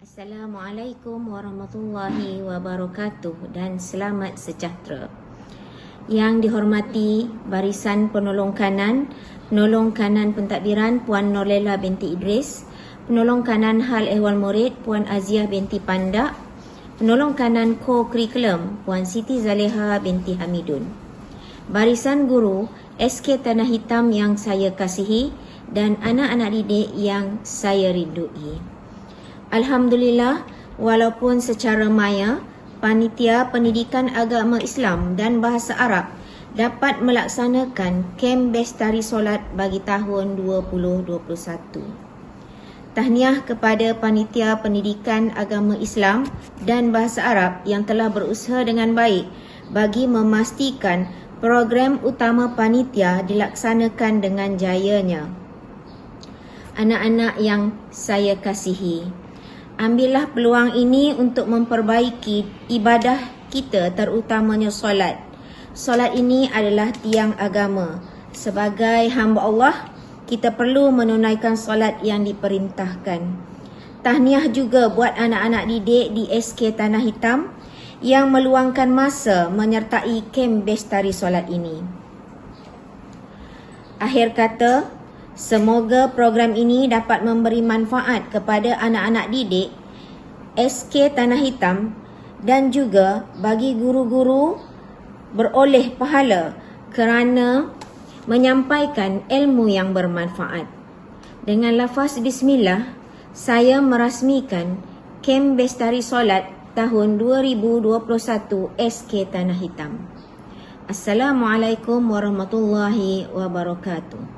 Assalamualaikum warahmatullahi wabarakatuh dan selamat sejahtera. Yang dihormati barisan penolong kanan pentadbiran Puan Norlela binti Idris, penolong kanan hal ehwal murid Puan Aziah binti Pandak, penolong kanan co-curriculum Puan Siti Zaleha binti Hamidun, barisan guru SK Tanah Hitam yang saya kasihi dan anak-anak didik yang saya rindui. Alhamdulillah, walaupun secara maya, Panitia Pendidikan Agama Islam dan Bahasa Arab dapat melaksanakan kem bestari solat bagi tahun 2021. Tahniah kepada Panitia Pendidikan Agama Islam dan Bahasa Arab yang telah berusaha dengan baik bagi memastikan program utama panitia dilaksanakan dengan jayanya. Anak-anak yang saya kasihi, ambillah peluang ini untuk memperbaiki ibadah kita, terutamanya solat. Solat ini adalah tiang agama. Sebagai hamba Allah, kita perlu menunaikan solat yang diperintahkan. Tahniah juga buat anak-anak didik di SK Tanah Hitam yang meluangkan masa menyertai kem bestari solat ini. Akhir kata, semoga program ini dapat memberi manfaat kepada anak-anak didik SK Tanah Hitam dan juga bagi guru-guru beroleh pahala kerana menyampaikan ilmu yang bermanfaat. Dengan lafaz bismillah, saya merasmikan kem bestari solat tahun 2021 SK Tanah Hitam. Assalamualaikum warahmatullahi wabarakatuh.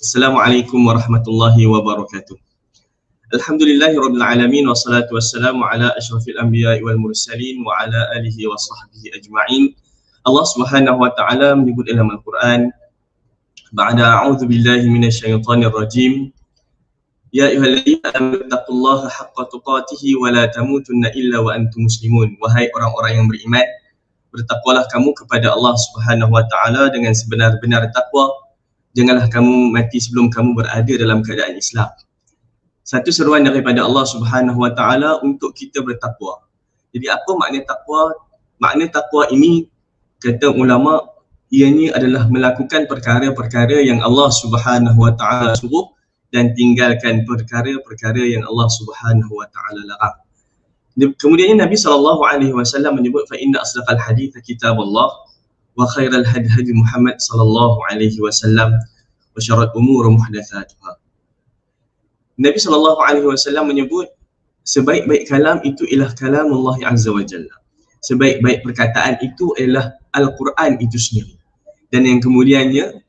Assalamualaikum warahmatullahi wabarakatuh. Alhamdulillahirabbil alamin wassalatu wassalamu ala asyrafil anbiya'i wal mursalin wa ala alihi wa sahbihi ajma'in. Allah Subhanahu wa taala menyebut dalam Al-Quran, ba'da a'udzu billahi minasyaitonir rajim, ya ayyuhalladzina amanu taqullaha haqqa tuqatih wa la tamutunna illa wa antum muslimun. Wahai orang-orang yang beriman, bertakwalah kamu kepada Allah Subhanahu wa taala dengan sebenar-benar takwa. Janganlah kamu mati sebelum kamu berada dalam keadaan Islam. Satu seruan daripada Allah Subhanahu wa taala untuk kita bertakwa. Jadi apa makna takwa? Makna takwa ini, kata ulama, ianya adalah melakukan perkara-perkara yang Allah Subhanahu wa taala suruh dan tinggalkan perkara-perkara yang Allah Subhanahu wa taala larang. Kemudian Nabi SAW menyebut, fa inna asdaqal hadits kitabullah wa khairal hadi Muhammad sallallahu alaihi wasallam wa syarrul umur muhdatsatuha. Nabi sallallahu alaihi wasallam menyebut sebaik-baik kalam itu ialah kalamullah azza wa jalla. Sebaik-baik perkataan itu ialah Al-Quran itu sendiri. Dan yang kemudiannya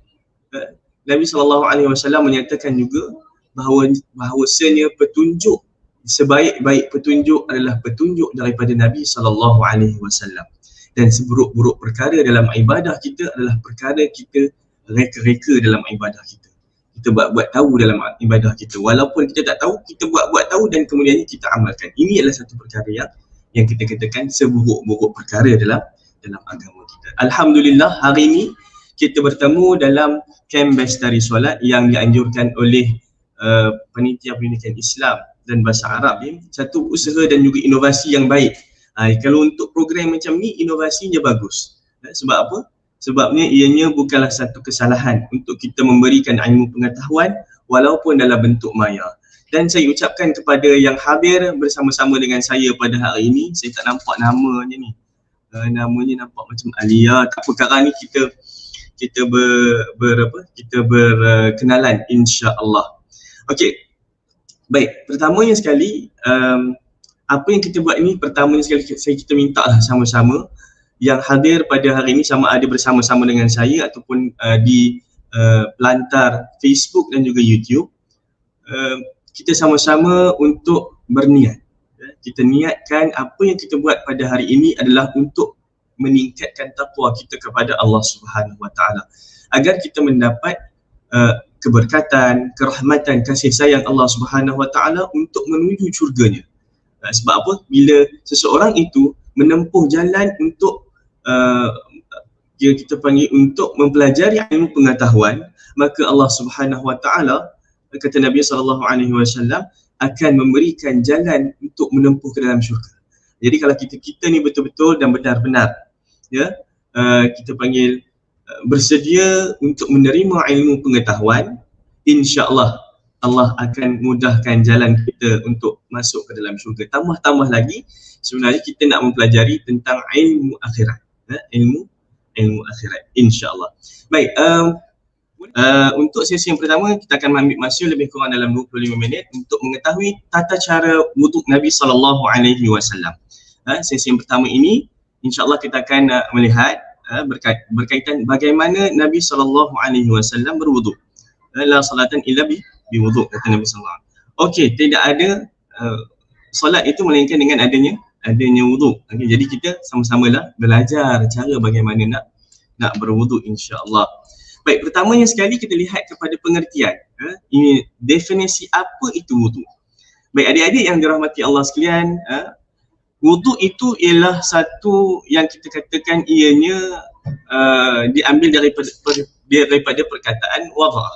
Nabi sallallahu alaihi wasallam menyatakan juga bahawasanya petunjuk, sebaik-baik petunjuk adalah petunjuk daripada Nabi sallallahu alaihi wasallam. Dan seburuk-buruk perkara dalam ibadah kita adalah perkara kita reka-reka dalam ibadah kita. Kita buat-buat tahu dalam ibadah kita. Walaupun kita tak tahu, kita buat-buat tahu dan kemudiannya kita amalkan. Ini adalah satu perkara yang kita katakan seburuk-buruk perkara dalam agama kita. Alhamdulillah, hari ini kita bertemu dalam kem bestari solat yang dianjurkan oleh Panitia Pendidikan Islam dan Bahasa Arab. Satu usaha dan juga inovasi yang baik. Kalau untuk program macam ni, inovasinya bagus. Sebab apa? Sebabnya ianya bukanlah satu kesalahan untuk kita memberikan ilmu pengetahuan walaupun dalam bentuk maya. Dan saya ucapkan kepada yang hadir bersama-sama dengan saya pada hari ini, saya tak nampak namanya ni. Namanya nampak macam Alia. Tak perkara ni kita berkenalan insya-Allah. Okey. Baik, pertamanya sekali apa yang kita buat ini, pertamanya sekali kita minta lah sama-sama yang hadir pada hari ini, sama ada bersama-sama dengan saya ataupun di pelantar Facebook dan juga YouTube, kita sama-sama untuk berniat. Kita niatkan apa yang kita buat pada hari ini adalah untuk meningkatkan takwa kita kepada Allah Subhanahu wa taala, agar kita mendapat keberkatan, kerahmatan, kasih sayang Allah Subhanahu wa taala untuk menuju syurganya. Sebab apa? Bila seseorang itu menempuh jalan untuk kita panggil untuk mempelajari ilmu pengetahuan, maka Allah Subhanahu wa taala, kata Nabi sallallahu alaihi wasallam, akan memberikan jalan untuk menempuh ke dalam syurga. Jadi kalau kita ni betul-betul dan benar-benar kita panggil bersedia untuk menerima ilmu pengetahuan, insya-Allah Allah akan mudahkan jalan kita untuk masuk ke dalam syurga. Tambah-tambah lagi sebenarnya kita nak mempelajari tentang ilmu akhirat, ilmu akhirat, insya-Allah. Baik, untuk sesi yang pertama kita akan ambil masa lebih kurang dalam 25 minit untuk mengetahui tata cara wuduk Nabi SAW. Sesi yang pertama ini insya-Allah kita akan melihat berkaitan bagaimana Nabi SAW berwuduk. La salatan illa biwuduk, kata Nabi SAW. Okey, tidak ada solat itu melainkan dengan adanya wuduk. Okay, jadi kita sama-samalah belajar cara bagaimana nak berwuduk, insya-Allah. Baik, pertamanya sekali kita lihat kepada pengertian. Ini definisi apa itu wuduk. Baik, adik-adik yang dirahmati Allah sekalian, wuduk itu ialah satu yang kita katakan ianya diambil daripada perkataan wadha,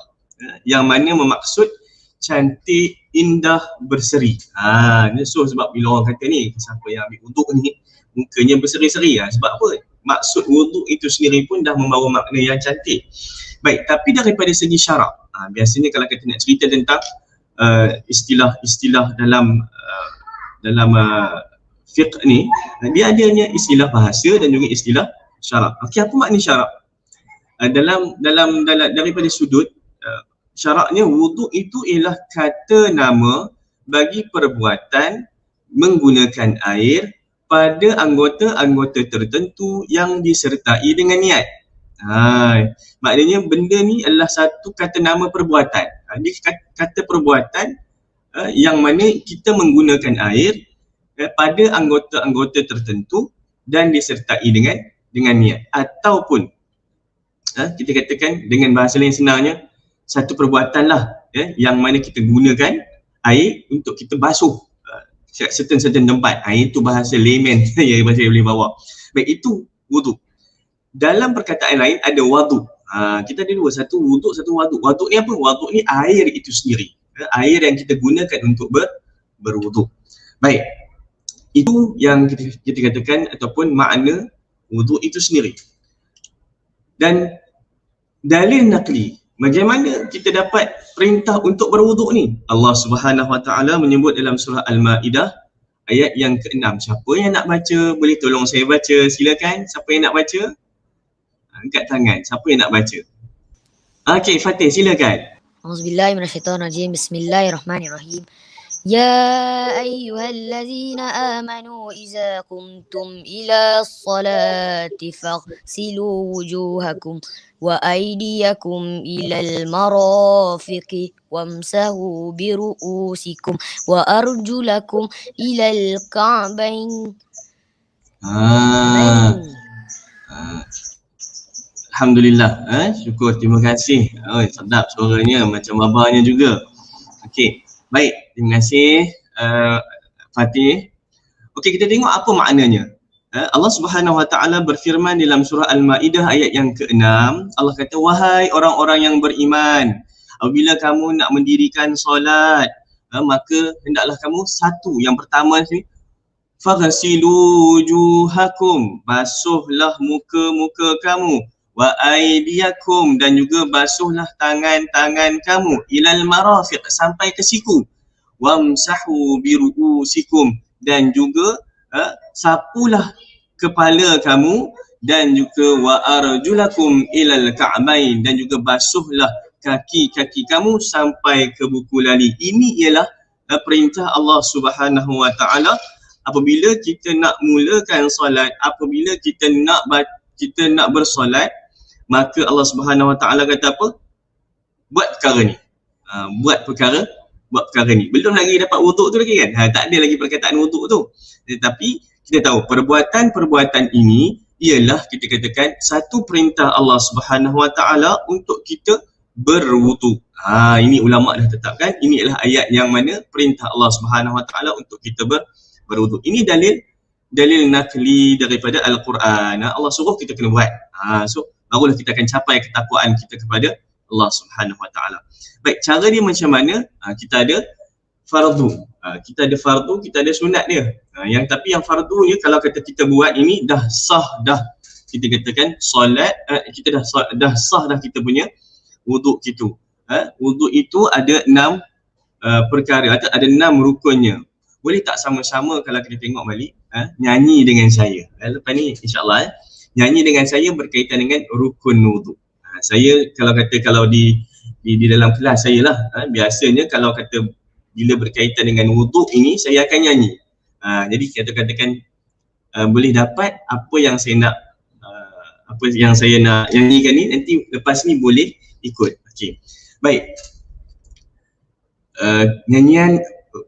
yang mana bermaksud cantik, indah, berseri. So sebab bila orang kata ni, siapa yang ambil wuduk ni mukanya berseri-seri, sebab apa? Maksud wuduk itu sendiri pun dah membawa makna yang cantik. Baik, tapi daripada segi syarak, biasanya kalau kita nak cerita tentang istilah-istilah dalam fiqh ni, dia adanya istilah bahasa dan juga istilah syarak. Okey, apa makna syarak? Daripada sudut syaraknya, wuduk itu ialah kata nama bagi perbuatan menggunakan air pada anggota-anggota tertentu yang disertai dengan niat. Maknanya benda ni adalah satu kata nama perbuatan. Dia kata perbuatan yang mana kita menggunakan air pada anggota-anggota tertentu dan disertai dengan niat. Ataupun kita katakan dengan bahasa lain senangnya, satu perbuatan lah yang mana kita gunakan air untuk kita basuh certain tempat. Itu bahasa layman yang saya boleh bawa. Baik, itu wuduk. Dalam perkataan lain ada wadu. Kita ada dua, satu wuduk, satu waduk. Waduk ni apa? Waduk ni air itu sendiri. Air yang kita gunakan untuk berwuduk. Baik, itu yang kita katakan ataupun makna wuduk itu sendiri. Dan dalil naqli, bagaimana kita dapat perintah untuk berwuduk ni? Allah Subhanahu Wa Taala menyebut dalam surah Al-Maidah ayat yang ke-6. Siapa yang nak baca, boleh tolong saya baca, silakan. Siapa yang nak baca? Angkat tangan. Siapa yang nak baca? Okey, Fatih, silakan. Auzubillahiminasyaitonirrajim. Bismillahirrahmanirrahim. Ya ayyuhallazina amanu iza qumtum ila ssalati faghsilu wujuhakum wa aydiyakum ilal marafiqi wamsahu biru'usikum wa arjulakum ilal ka'bain. Alhamdulillah, syukur, terima kasih. Sedap suaranya, macam babanya juga. Okey, baik, terima kasih Fatih. Okey, kita tengok apa maknanya. Allah Subhanahu Wa Taala berfirman dalam surah Al-Maidah ayat yang ke-6. Allah kata, wahai orang-orang yang beriman, apabila kamu nak mendirikan solat, maka hendaklah kamu satu, yang pertama ni, faghsilu wujuhakum, basuhlah muka-muka kamu, wa aydiyakum, dan juga basuhlah tangan-tangan kamu, ilal marafiq, sampai ke siku, wamsahu biru'usikum, dan juga sapulah kepala kamu, dan juga wa arjulakum ilal ka'bain, dan juga basuhlah kaki-kaki kamu sampai ke buku lali. Ini ialah perintah Allah Subhanahu Wa Taala apabila kita nak mulakan solat, apabila kita nak bersolat, maka Allah Subhanahu Wa Taala kata apa? Buat perkara ni. Buat perkara ni. Belum lagi dapat wuduk tu lagi kan? Tak ada lagi perkataan wuduk tu. Tetapi kita tahu perbuatan ini ialah kita katakan satu perintah Allah Subhanahu Wa Taala untuk kita berwuduk. Ini ulama dah tetapkan, ini adalah ayat yang mana perintah Allah Subhanahu Wa Taala untuk kita berwuduk. Ini dalil nakli daripada Al-Quran. Allah suruh kita kena buat. So barulah kita akan capai ketakwaan kita kepada Allah Subhanahu Wa Taala. Baik, cara dia macam mana? Kita ada fardu. Kita ada fardu, kita ada sunat dia. Tapi yang fardu ni kalau kata kita buat ini dah sah dah. Kita katakan solat, kita dah sah dah kita punya wuduk kita. Wuduk itu ada 6 perkara, ada 6 rukunnya. Boleh tak sama-sama kalau kita tengok balik, nyanyi dengan saya. Lepas ni insyaAllah nyanyi dengan saya berkaitan dengan rukun wuduk. Saya kalau di dalam kelas saya lah, biasanya kalau kata bila berkaitan dengan wuduk ini saya akan nyanyi. Jadi kita katakan boleh dapat apa yang saya nak nyanyikan ni, nanti lepas ni boleh ikut. Okey. Baik. Nyanyian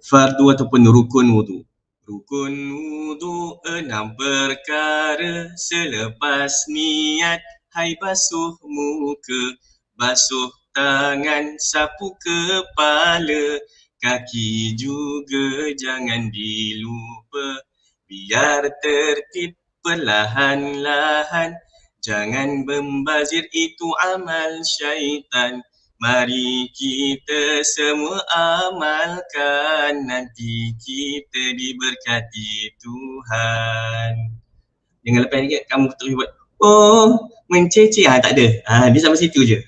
fardu ataupun rukun wudu. Rukun wudu 6 perkara, selepas niat hai basuh muka, basuh tangan, sapu kepala, kaki juga jangan dilupa, biar tertib perlahan-lahan, jangan membazir itu amal syaitan. Mari kita semua amalkan, nanti kita diberkati Tuhan. Jangan lepas ni kamu terus buat mencece, tak ada. Dia sampai situ je.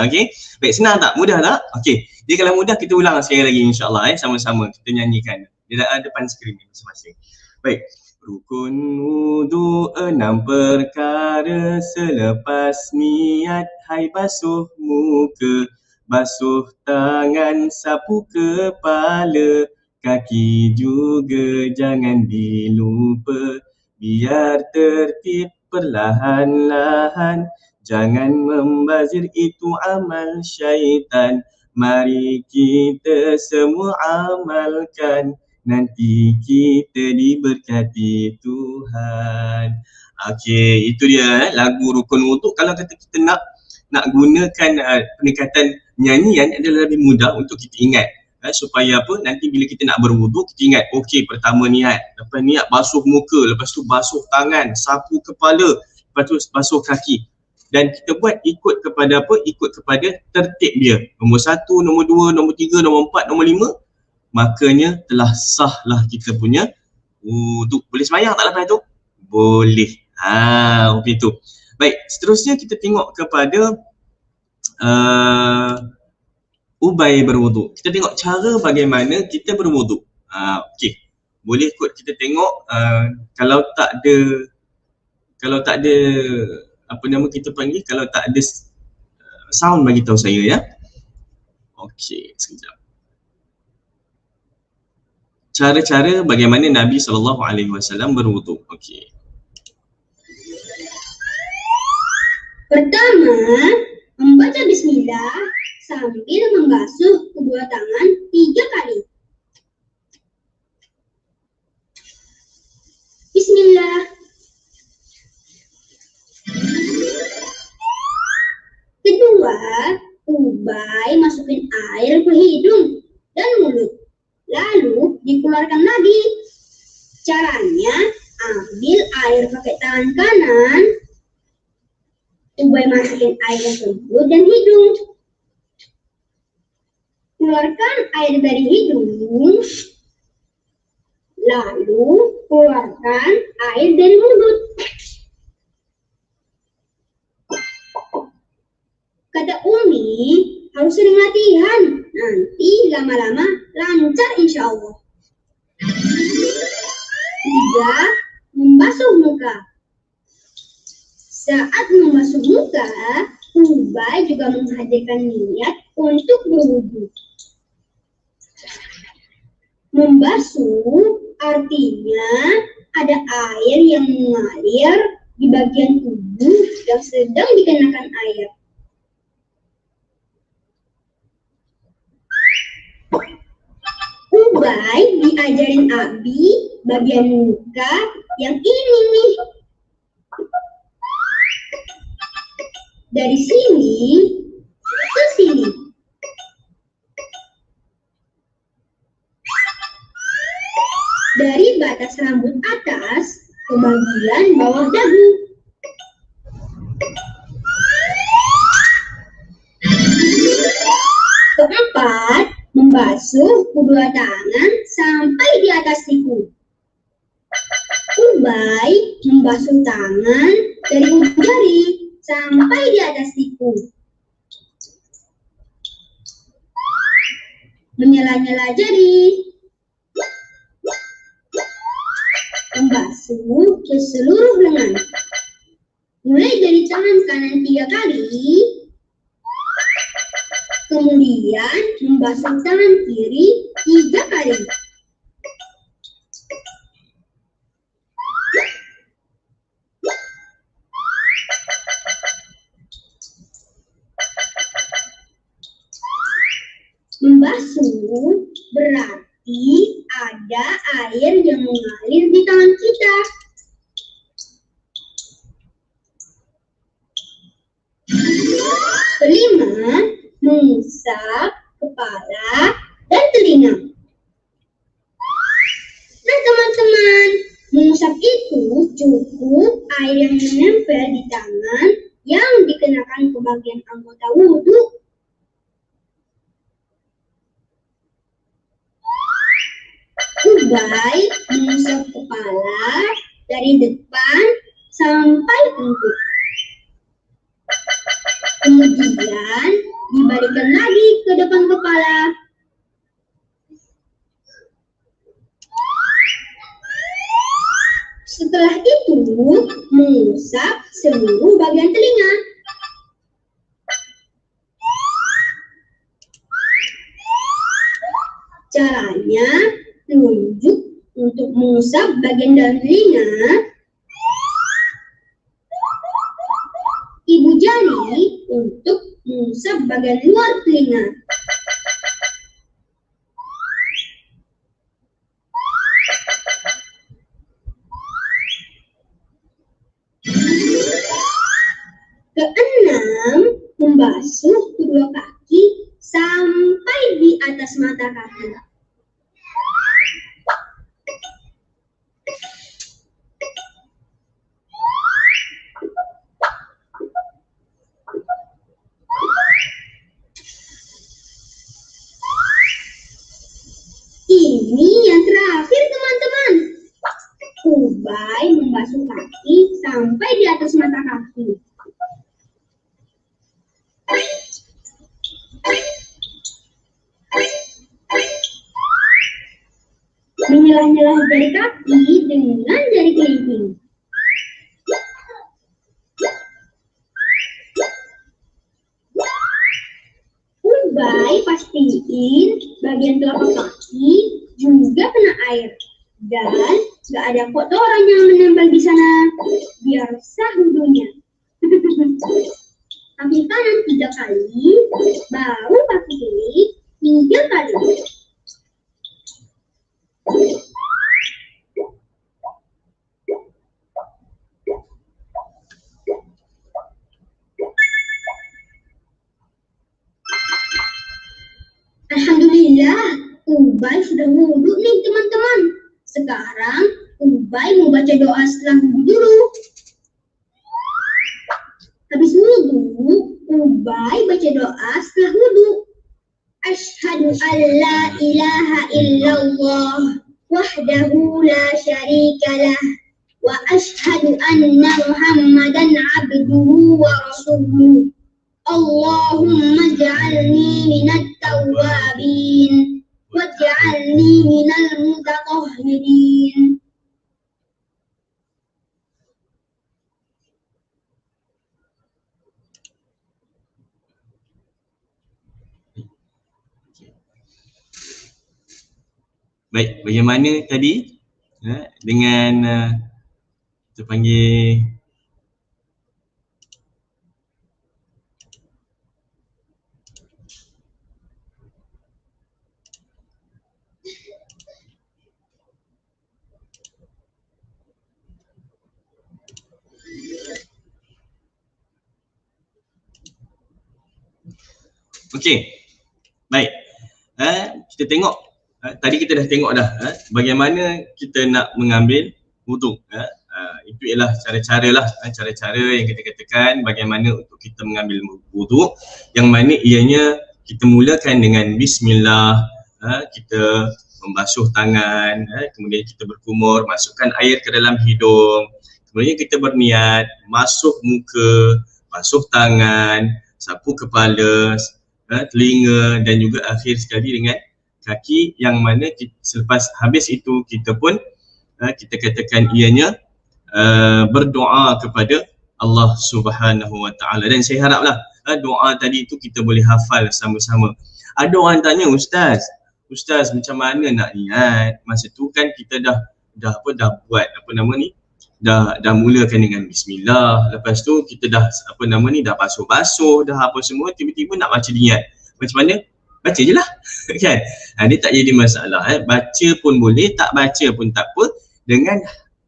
Okey. Baik, senang tak? Mudah tak? Okey. Jadi kalau mudah kita ulang sekali lagi insya-Allah sama-sama kita nyanyikan. Di depan skrin masing-masing. Baik. Rukun wudu 6 perkara, selepas niat hai basuh muka, basuh tangan, sapu kepala, kaki juga jangan dilupa, biar tertib perlahan-lahan, jangan membazir itu amal syaitan. Mari kita semua amalkan, nanti kita diberkati Tuhan. Okey, itu dia lagu rukun wuduk. Kalau kata kita nak gunakan pendekatan nyanyian adalah lebih mudah untuk kita ingat. Supaya apa? Nanti bila kita nak berwuduk kita ingat, okey, pertama niat, lepas niat basuh muka, lepas tu basuh tangan, sapu kepala, lepas tu basuh kaki. Dan kita buat ikut kepada apa? Ikut kepada tertib dia. Nombor 1, nombor 2, nombor 3, nombor 4, nombor 5. Makanya telah sahlah kita punya wuduk. Boleh sembahyang tak lepas tu? Boleh. Begitu. Baik, seterusnya kita tengok kepada Ubay berwuduk. Kita tengok cara bagaimana kita berwuduk. Okey. Boleh kot kita tengok kalau tak ada apa nama kita panggil, kalau tak ada sound bagi tahu saya ya. Okey, sekejap. Cara-cara bagaimana Nabi SAW berwuduk. Okey. Pertama, membaca bismillah sambil membasuh kedua tangan 3 kali. Bismillah. Kedua, Ubay masukin air ke hidung dan mulut, lalu dikeluarkan lagi. Caranya, ambil air pakai tangan kanan, Ubay masukin air tersebut dan hidung. Keluarkan air dari hidung, lalu keluarkan air dari mulut. Kata Umi, harus sering latihan, nanti lama-lama lancar insya Allah. 3. Membasuh muka. Saat membasuh muka, Ubay juga menghadirkan niat untuk berwudu. Membasuh artinya ada air yang mengalir di bagian tubuh yang sedang dikenakan air. Ubay diajarin Abi bagian muka yang ini nih. Dari sini ke sini. Dari batas rambut atas ke bagian bawah dagu. Keempat, membasuh kedua tangan sampai di atas siku. Ubay membasuh tangan dari ujung jari sampai di atas siku. Menyela-nyela jari. Membasuh ke seluruh lengan. Mulai dari tangan kanan 3 kali. Kemudian membasuh tangan kiri 3 kali. Membasuh berarti ada air yang mengalir di tangan kita. Kelima, mengusap kepala dan telinga. Nah teman-teman, mengusap itu cukup air yang menempel di tangan yang dikenakan ke bagian anggota wudhu. Ubay mengusap kepala dari depan sampai tengkuk. Kemudian dibalikkan lagi ke depan kepala. Setelah itu, mengusap seluruh bagian telinga. Caranya, tunjuk untuk mengusap bagian dalam telinga. Ibu jari untuk mengusap bagian luar telinga. Keenam, membasuh kedua kaki sampai di atas mata kaki. Ini yang terakhir teman-teman. Ubay membasuh kaki sampai di atas mata kaki. Menyelah-nyelah jari kaki dengan jari kelingking. Ubay pastiin bagian telapak kaki juga kena air dan gak ada kotoran yang menempel di sana, biar sah wudhunya. Kaki kanan 3 kali, baru kaki kiri 3 kali. Alhamdulillah, Ubay sudah wudhu nih teman-teman. Sekarang Ubay mau baca doa setelah wudhu dulu. Habis wudhu, Ubay baca doa setelah wudhu. Asyhadu an la ilaha illallah wahdahu la syarikalah wa asyhadu anna Muhammadan abduhu wa rasuluh. Allahumma ij'alni minat tawwabin waj'alni minal mutatahhirin. Baik, bagaimana tadi dengan kita panggil okey. Baik. Kita tengok tadi kita dah tengok dah bagaimana kita nak mengambil wuduk. Itu ialah cara-cara yang kita katakan bagaimana untuk kita mengambil wuduk, yang mana ianya kita mulakan dengan bismillah, kita membasuh tangan, kemudian kita berkumur, masukkan air ke dalam hidung, kemudian kita berniat, basuh muka, basuh tangan, sapu kepala, telinga dan juga akhir sekali dengan kaki, yang mana selepas habis itu kita pun kita katakan ianya berdoa kepada Allah Subhanahu Wa Taala. Dan saya haraplah doa tadi itu kita boleh hafal sama-sama. Ada orang tanya, Ustaz macam mana nak niat? Masa tu kan kita dah buat dah mulakan dengan bismillah. Lepas tu kita dah dah basuh-basuh, dah apa semua, tiba-tiba nak baca niat. Macam mana? Baca je lah. Kan? Dia tak jadi masalah. Baca pun boleh, tak baca pun tak apa.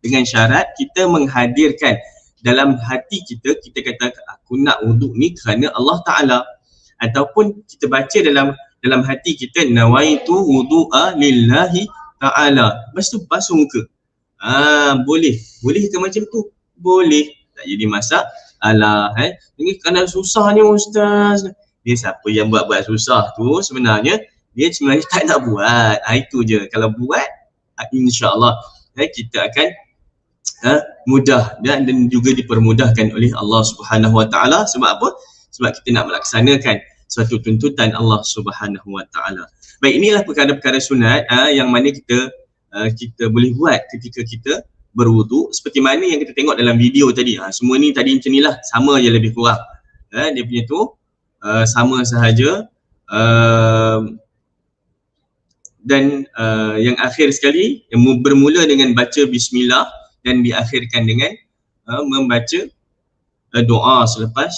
Dengan syarat kita menghadirkan dalam hati kita kata aku nak wuduk ni kerana Allah Ta'ala, ataupun kita baca dalam hati kita nawaitu wudu'a lillahi ta'ala. Lepas tu basuh muka. Boleh ke macam tu? Boleh, tak jadi masalah. Ini kerana susahnya Ustaz. Dia siapa yang buat susah tu sebenarnya dia tak nak buat. Itu je. Kalau buat, insya-Allah kita akan mudah dan juga dipermudahkan oleh Allah Subhanahu Wa Taala. Sebab apa? Sebab kita nak melaksanakan suatu tuntutan Allah Subhanahu Wa Taala. Baik, inilah perkara-perkara sunat yang mana kita boleh buat ketika kita berwuduk, seperti mana yang kita tengok dalam video tadi. Semua ni tadi macam nilah, sama je lebih kurang. Dia punya tu sama sahaja. Dan yang akhir sekali yang bermula dengan baca bismillah dan diakhirkan dengan membaca doa selepas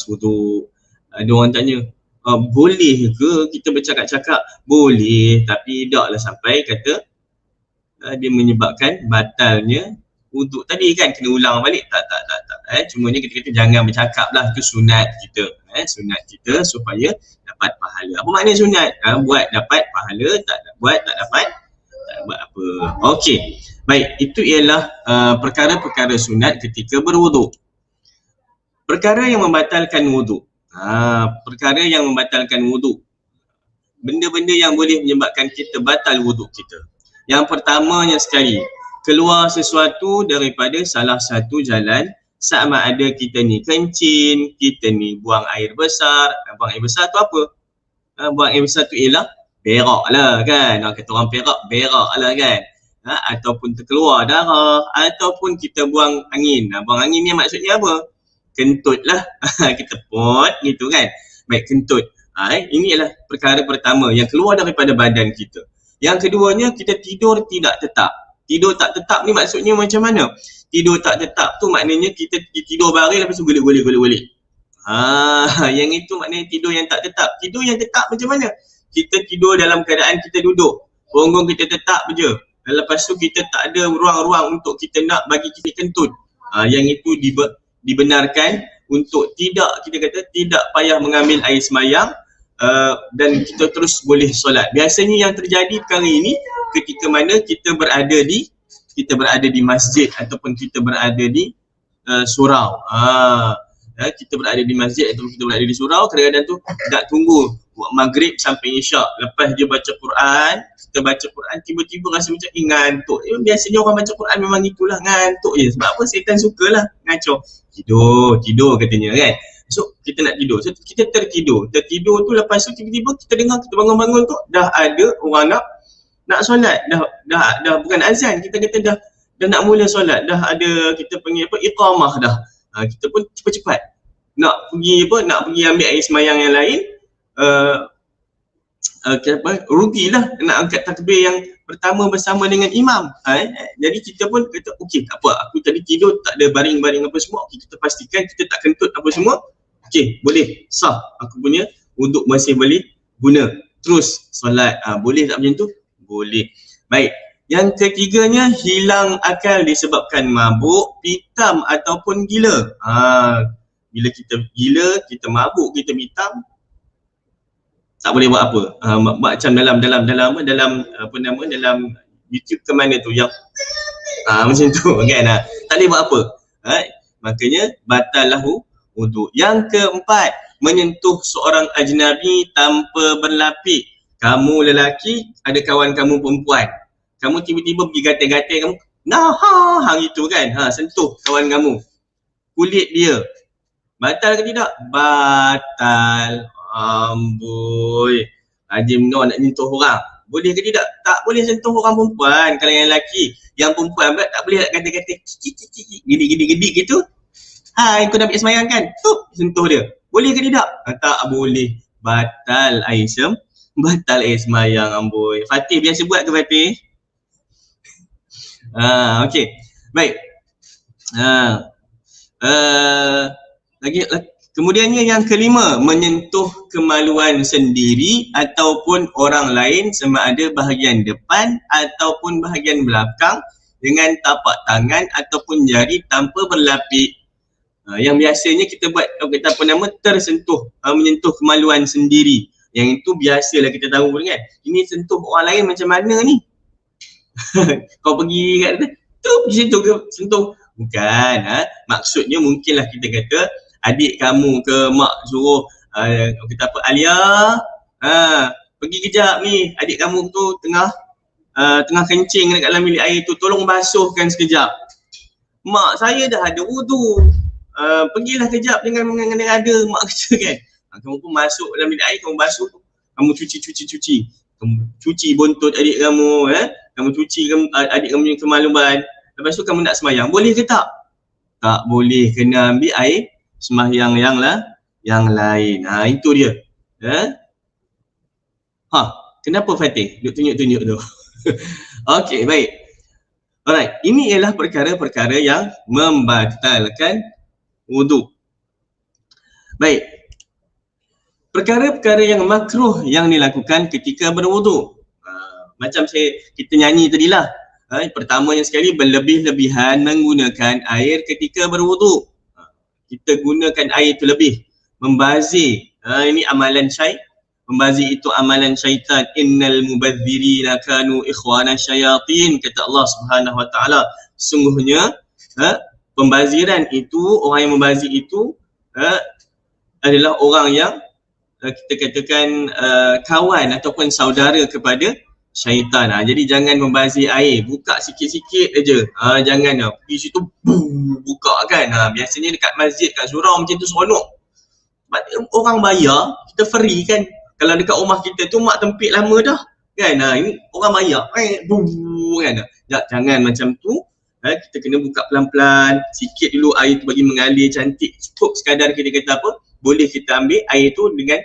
wuduk. Ada orang tanya, boleh ke kita bercakap-cakap? Boleh, tapi taklah sampai kata dia menyebabkan batalnya wuduk tadi kan, kena ulang balik. Tak. Cumanya kita kata jangan bercakap lah, itu sunat kita. Sunat kita supaya dapat pahala. Apa makna sunat? Buat dapat pahala, tak buat tak dapat apa. Okey. Baik, itu ialah perkara-perkara sunat ketika berwuduk. Perkara yang membatalkan wuduk. Perkara yang membatalkan wuduk. Benda-benda yang boleh menyebabkan kita batal wuduk kita. Yang pertamanya sekali, keluar sesuatu daripada salah satu jalan, sama ada kita ni kencing, kita ni buang air besar. Buang air besar tu apa? Buang air besar tu ialah berak lah kan. Kata orang Perak, berak lah kan. Ataupun terkeluar darah, ataupun kita buang angin. Buang angin ni maksudnya apa? Kentut lah. Kita pot gitu kan. Baik, kentut. Ini adalah perkara pertama yang keluar daripada badan kita. Yang keduanya, kita tidur tidak tetap. Tidur tak tetap ni maksudnya macam mana? Tidur tak tetap tu maknanya kita tidur baring lepas tu golek-golek. Yang itu maknanya tidur yang tak tetap. Tidur yang tetap macam mana? Kita tidur dalam keadaan kita duduk. Punggung kita tetap je. Dan lepas tu kita tak ada ruang-ruang untuk kita nak bagi kita kentut. Yang itu dibenarkan untuk tidak payah mengambil air semayang dan kita terus boleh solat. Biasanya yang terjadi perkara ini ketika mana kita berada di masjid ataupun kita berada di surau. Kita berada di masjid ataupun kita berada di surau, kadang-kadang tu tak tunggu maghrib sampai isyak. Lepas dia baca Quran, kita baca Quran, tiba-tiba rasa macam ngantuk. Biasanya orang baca Quran memang itulah, ngantuk je. Sebab apa? Setan sukalah ngacau. Tidur katanya kan. So kita nak tidur. So kita tertidur tu, lepas tu tiba-tiba kita dengar, kita bangun-bangun tu dah ada orang nak solat. Dah bukan azan, kita kata dah nak mula solat. Dah ada, kita panggil iqamah dah. Kita pun cepat-cepat nak pergi ambil air semayang yang lain. Rugilah nak angkat takbir yang pertama bersama dengan imam. Jadi kita pun kata okey, tak apa, aku tadi tidur tak ada baring-baring apa semua. Kita pastikan kita tak kentut apa semua. Okey, boleh, sah, aku punya wuduk masih boleh guna. Terus solat. Boleh tak macam tu? Boleh. Baik. Yang ketiganya, hilang akal disebabkan mabuk, pitam ataupun gila. Bila kita gila, kita mabuk, kita pitam, tak boleh buat apa. Macam dalam YouTube ke mana tu yang macam tu kan. Tak boleh buat apa. Makanya batal lahu wuduk. Yang keempat, menyentuh seorang ajnabi tanpa berlapik. kamu lelaki, ada kawan kamu perempuan. Kamu tiba-tiba pergi gatal-gatal kamu, hang itu kan. Sentuh kawan kamu. Kulit dia. Batal ke tidak? Batal. Amboi. Haji Mnor nak nyentuh orang. Boleh ke tidak? Tak boleh sentuh orang perempuan. Kalau yang lelaki, yang perempuan tak boleh nak kata-kata gidi-gidi gitu. Kau nak pergi semayang kan? Sentuh dia. Boleh ke tidak? Tak boleh. Batal air semayang, amboi. Fatih biasa buat ke Fatih? Okey. Baik. Kemudiannya yang kelima, menyentuh kemaluan sendiri ataupun orang lain sama ada bahagian depan ataupun bahagian belakang dengan tapak tangan ataupun jari tanpa berlapik. Yang biasanya kita buat, kita tersentuh, menyentuh kemaluan sendiri. Yang itu biasalah kita tahu kan. Ini sentuh orang lain macam mana ni? Kau pergi kat tu, sentuh. Bukan. Maksudnya mungkinlah kita kata adik kamu ke mak suruh kita Alia, pergi kejap ni, adik kamu tu tengah kencing dekat dalam bilik air tu, tolong basuhkan sekejap. Mak saya dah ada wudu, pergilah kejap dengan ada mak kata kan. Kamu pun masuk dalam bilik air, kamu basuh, kamu cuci. Kamu cuci bontot adik kamu, kamu cuci adik kamu yang kemaluan. Lepas tu kamu nak semayang, boleh ke tak? Tak boleh, kena ambil air sembahyang yang lain. Itu dia. Kenapa Fatih? Duk tunjuk-tunjuk tu. Okey, baik. Alright, ini ialah perkara-perkara yang membatalkan wuduk. Baik. Perkara-perkara yang makruh yang dilakukan ketika berwuduk. Macam kita nyanyi tadilah. Pertamanya sekali, berlebih-lebihan menggunakan air ketika berwuduk. Kita gunakan air itu lebih. Membazir. Ini amalan membazir itu amalan syaitan. Innal mubadzirina kanu ikhwana syayatin. Kata Allah Subhanahu Wa Taala. Sungguhnya pembaziran itu, orang yang membazir itu adalah orang yang kita katakan kawan ataupun saudara kepada syaitan. Jadi jangan membazir air, buka sikit-sikit aja. Jangan pergi situ buka kan. Biasanya dekat masjid, kat surau macam tu seronok. Sebab orang bayar, kita free kan. Kalau dekat rumah kita tu mak tempik lama dah kan. Ini orang bayar kan. Jangan macam tu. Kita kena buka pelan-pelan, sikit dulu air tu bagi mengalir cantik. Cukup sekadar kita kata apa, boleh kita ambil air tu dengan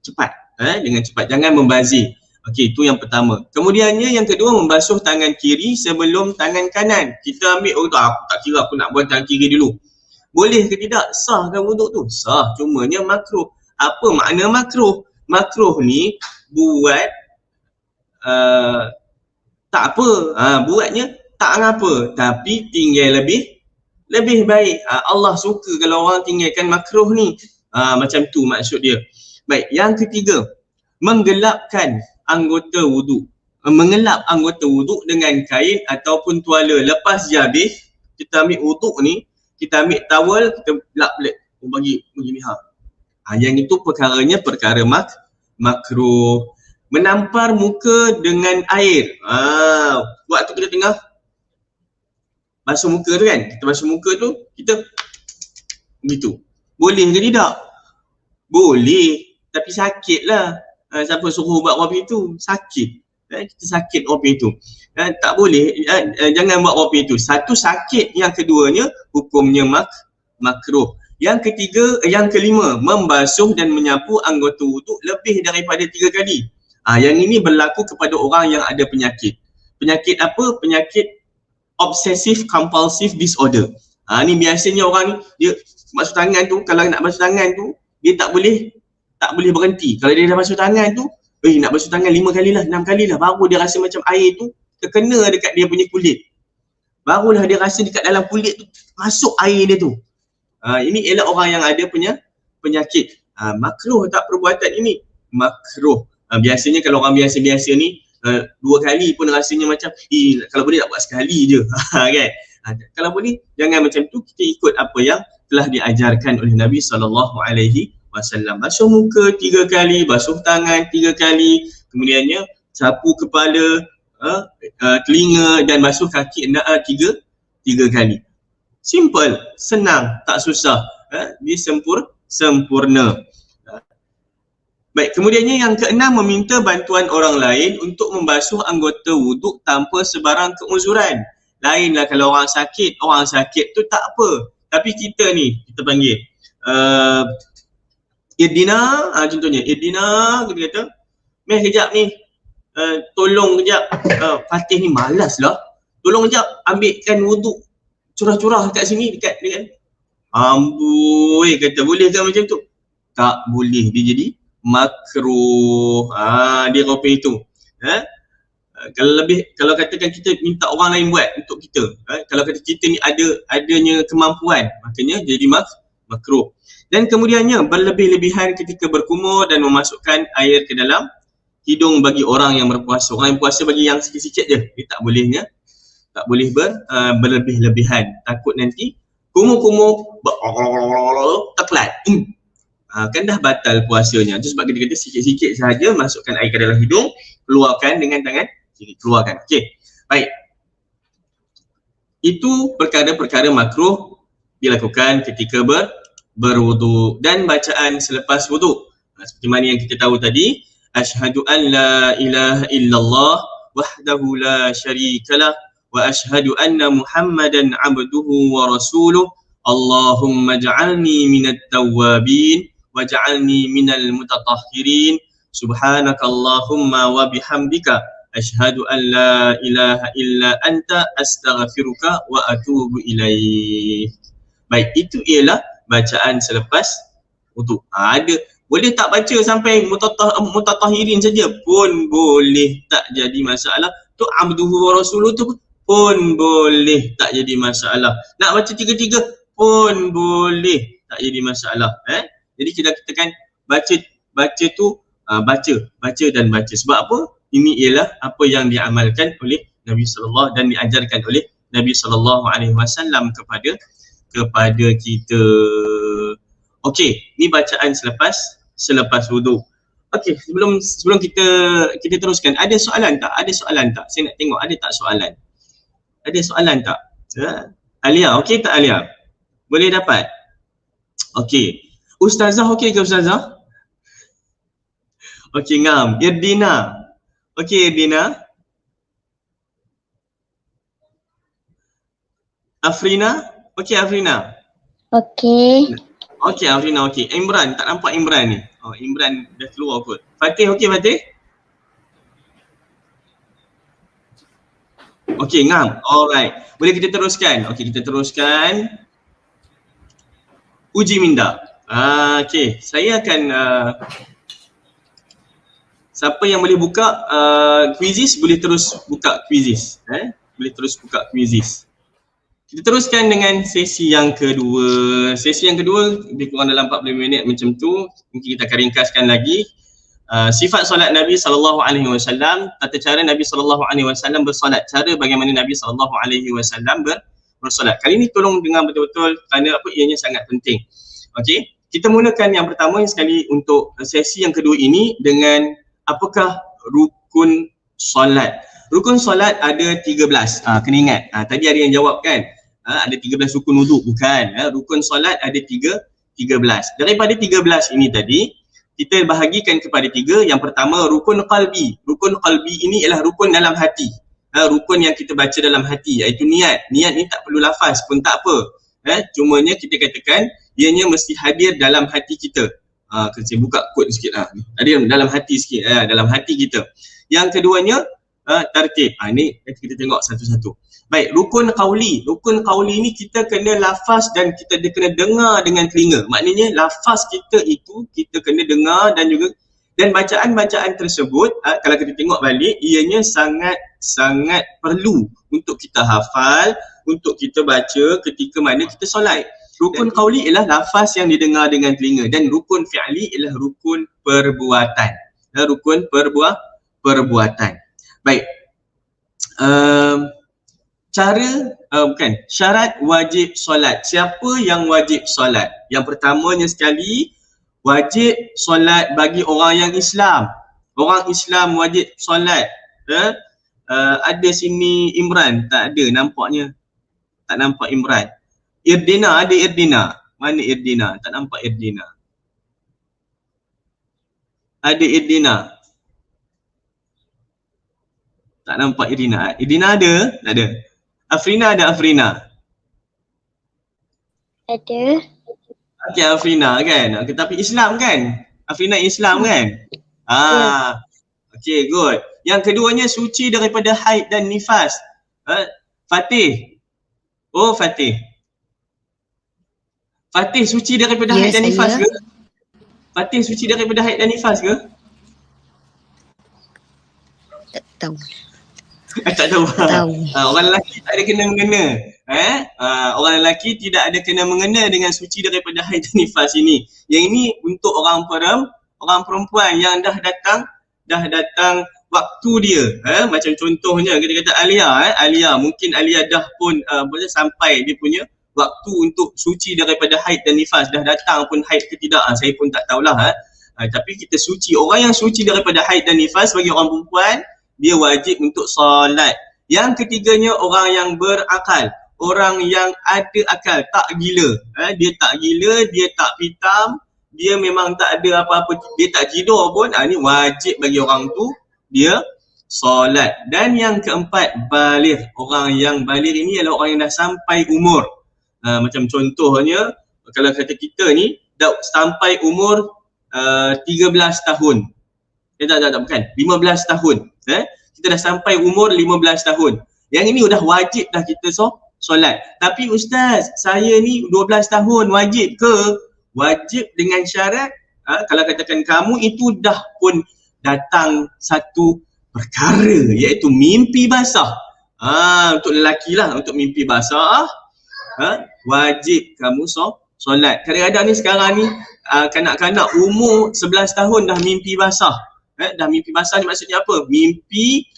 cepat. Dengan cepat, jangan membazir. Okey, itu yang pertama. Kemudiannya yang kedua, membasuh tangan kiri sebelum tangan kanan. Kita ambil, aku tak kira aku nak buat tangan kiri dulu. Boleh ke tidak? Sah kan wuduk tu? Sah, cumanya makruh. Apa makna makruh? Makruh ni buat tak apa. Buatnya tak ngapa, tapi tinggal lebih baik. Allah suka kalau orang tinggalkan makruh ni. Macam tu maksud dia. Baik, yang ketiga, menggelapkan anggota wuduk. Mengelap anggota wuduk dengan kain ataupun tuala. Lepas je habis, kita ambil wuduk ni, kita ambil tawal, kita lap bagi begini. Yang itu perkaranya perkara makruh. Menampar muka dengan air. Waktu kita tengah basuh muka tu kan, kita basuh muka tu, kita begitu. Boleh ke tidak? Boleh, tapi sakit lah. Siapa suruh buat wapi tu? Sakit. Kita sakit wapi tu. Tak boleh, jangan buat wapi tu. Satu sakit, yang keduanya hukumnya makruh. Yang ketiga, yang kelima, membasuh dan menyapu anggota wuduk lebih daripada 3 kali. Yang ini berlaku kepada orang yang ada penyakit. Penyakit apa? Penyakit obsessive compulsive disorder. Ni biasanya orang ni, dia basuh tangan tu, kalau nak basuh tangan tu, dia tak boleh berhenti. Kalau dia dah basuh tangan tu, nak basuh tangan 5 kali lah, 6 kali lah, baru dia rasa macam air tu terkena dekat dia punya kulit. Barulah dia rasa dekat dalam kulit tu masuk air dia tu. Ini ialah orang yang ada penyakit. Makruh tak perbuatan ini? Makruh. Biasanya kalau orang biasa-biasa ni 2 kali pun rasanya macam kalau boleh nak buat sekali je. Kan? Kalau boleh jangan macam tu, kita ikut apa yang telah diajarkan oleh Nabi SAW. Basuh muka 3 kali, basuh tangan 3 kali, Kemudiannya sapu kepala, telinga dan basuh kaki tiga kali. Simple, senang, tak susah. Dia sempurna. Baik, kemudiannya yang keenam, meminta bantuan orang lain untuk membasuh anggota wuduk tanpa sebarang keuzuran. Lainlah kalau orang sakit tu tak apa. Tapi kita ni, kita panggil Irdina, contohnya Irdina, kita kata, meh kejap ni, tolong kejap, Fatih ni malas lah, tolong kejap ambilkan wuduk curah-curah kat sini, dekat amboi, kata boleh ke macam tu? Tak boleh, dia jadi makruh. Dia rupanya itu. Kalau katakan kita minta orang lain buat untuk kita, kalau kata kita ni adanya kemampuan, maknanya jadi makruh. Dan kemudiannya berlebih-lebihan ketika berkumur dan memasukkan air ke dalam hidung bagi orang yang berpuasa. Orang yang puasa bagi yang sikit-sikit je, dia tak boleh berlebih-lebihan. Takut nanti kumur-kumur terkelat, kan dah batal puasanya. Itu sebab kita kata sikit-sikit sahaja masukkan air ke dalam hidung, keluarkan dengan tangan kiri, keluarkan. Okey, baik. Itu perkara-perkara makruh dilakukan ketika berwuduk dan bacaan selepas wuduk. Seperti mana yang kita tahu tadi, asyhadu an la ilaha illallah wahdahu la syarikalah wa asyhadu anna Muhammadan abduhu wa rasuluh. Allahumma ja'alni minat tawwabin waj'alni minal mutatahhirin. Subhanakallahumma wa bihamdika asyhadu an la ilaha illa anta astaghfiruka wa atubu ilaih. Baik, itu ialah bacaan selepas wuduk. Ada boleh tak baca sampai mutatahhirin saja pun boleh, tak jadi masalah. Tu abduhu wa rasuluh tu pun boleh, tak jadi masalah. Nak baca tiga-tiga pun boleh, tak jadi masalah. Jadi kita katakan baca tu baca dan baca. Sebab apa? Ini ialah apa yang diamalkan oleh Nabi sallallahu dan diajarkan oleh Nabi sallallahu alaihi wasallam kepada kita. Okey, ni bacaan selepas wuduk. Okey, sebelum kita teruskan, ada soalan tak? Saya nak tengok ada tak soalan. Ada soalan tak? Alia, okey tak Alia? Boleh dapat? Okey. Ustazah okey ke Ustazah? Okey, ngam. Irdina. Okey Irdina. Afrina. Okey Afrina. Okey. Okey Afrina okey. Imran, tak nampak Imran ni. Oh, Imran dah keluar kot. Fatih okey Fatih? Okey, ngam. Alright. Boleh kita teruskan? Okey, kita teruskan. Uji minda. Okey, saya akan siapa yang boleh buka quizzes boleh terus buka quizzes. Boleh terus buka quizzes. Kita teruskan dengan sesi yang kedua. Sesi yang kedua lebih kurang dalam 40 minit macam tu. Mungkin kita akan ringkaskan lagi. Sifat solat Nabi SAW, tata cara Nabi SAW bersolat, cara bagaimana Nabi SAW bersolat. Kali ni tolong dengar betul-betul kerana apa, ianya sangat penting. Okey, kita mulakan yang pertama sekali untuk sesi yang kedua ini dengan apakah rukun solat. Rukun solat ada 13. Kena ingat. Tadi ada yang jawab kan? Ada 13 rukun wuduk, bukan. Rukun solat ada 13. Daripada 13 ini tadi, kita bahagikan kepada 3. Yang pertama, rukun qalbi. Rukun qalbi ini ialah rukun dalam hati. Rukun yang kita baca dalam hati, iaitu niat. Niat ni tak perlu lafaz pun tak apa. Cumanya kita katakan, ianya mesti hadir dalam hati kita. Saya buka kod sikit lah. Hadir dalam hati sikit, dalam hati kita. Yang keduanya, tartib. Ini kita tengok satu-satu. Baik, rukun qauli. Rukun qauli ni kita kena lafaz dan kita kena dengar dengan telinga. Maknanya lafaz kita itu kita kena dengar dan bacaan-bacaan tersebut kalau kita tengok balik, ianya sangat perlu untuk kita hafal, untuk kita baca ketika mana kita solat. Rukun qauli ialah lafaz yang didengar dengan telinga dan rukun fi'li ialah rukun perbuatan. Rukun perbuatan. Baik. Syarat wajib solat. Siapa yang wajib solat? Yang pertamanya sekali, wajib solat bagi orang yang Islam. Orang Islam wajib solat. Ada sini Imran, tak ada nampaknya. Tak nampak Imran. Irdina, ada Irdina. Mana Irdina? Tak nampak Irdina. Ada Irdina. Tak nampak Irdina. Irdina ada? Tak ada. Afrina ada Afrina? Ada. Okay, Afrina kan. Okay, tapi Islam kan? Afrina Islam kan? Okay, good. Yang keduanya suci daripada haid dan nifas. Fatih. Oh, Fatih. Fatih suci daripada haid dan nifas ke? Fatih suci daripada haid dan nifas ke? Tak tahu. Tak tahu. Orang lelaki tak ada kena-mengena. Orang lelaki tidak ada kena-mengena dengan suci daripada haid dan nifas ini. Yang ini untuk orang perempuan yang dah datang waktu dia. Macam contohnya kita kata Alia. Alia mungkin Alia dah pun sampai dia punya waktu untuk suci daripada haid dan nifas. Dah datang pun haid ke tidak, saya pun tak tahulah. Tapi kita suci. Orang yang suci daripada haid dan nifas bagi orang perempuan, dia wajib untuk solat. Yang ketiganya orang yang berakal. Orang yang ada akal, tak gila. Dia tak gila, dia tak pitam, dia memang tak ada apa-apa, dia tak tidur pun. Ni wajib bagi orang tu, dia solat. Dan yang keempat, baligh. Orang yang baligh ini adalah orang yang dah sampai umur. Macam contohnya, kalau kata kita ni, dah sampai umur 13 tahun. Bukan, 15 tahun. Kita dah sampai umur 15 tahun. Yang ini dah wajib dah kita solat. Tapi Ustaz, saya ni 12 tahun, wajib ke? Wajib dengan syarat, kalau katakan kamu itu dah pun datang satu perkara, iaitu mimpi basah. Untuk lelaki lah, untuk mimpi basah, wajib kamu solat. Kadang-kadang ni sekarang ni, kanak-kanak umur 11 tahun dah mimpi basah. Dah mimpi basah ni maksudnya apa? Mimpi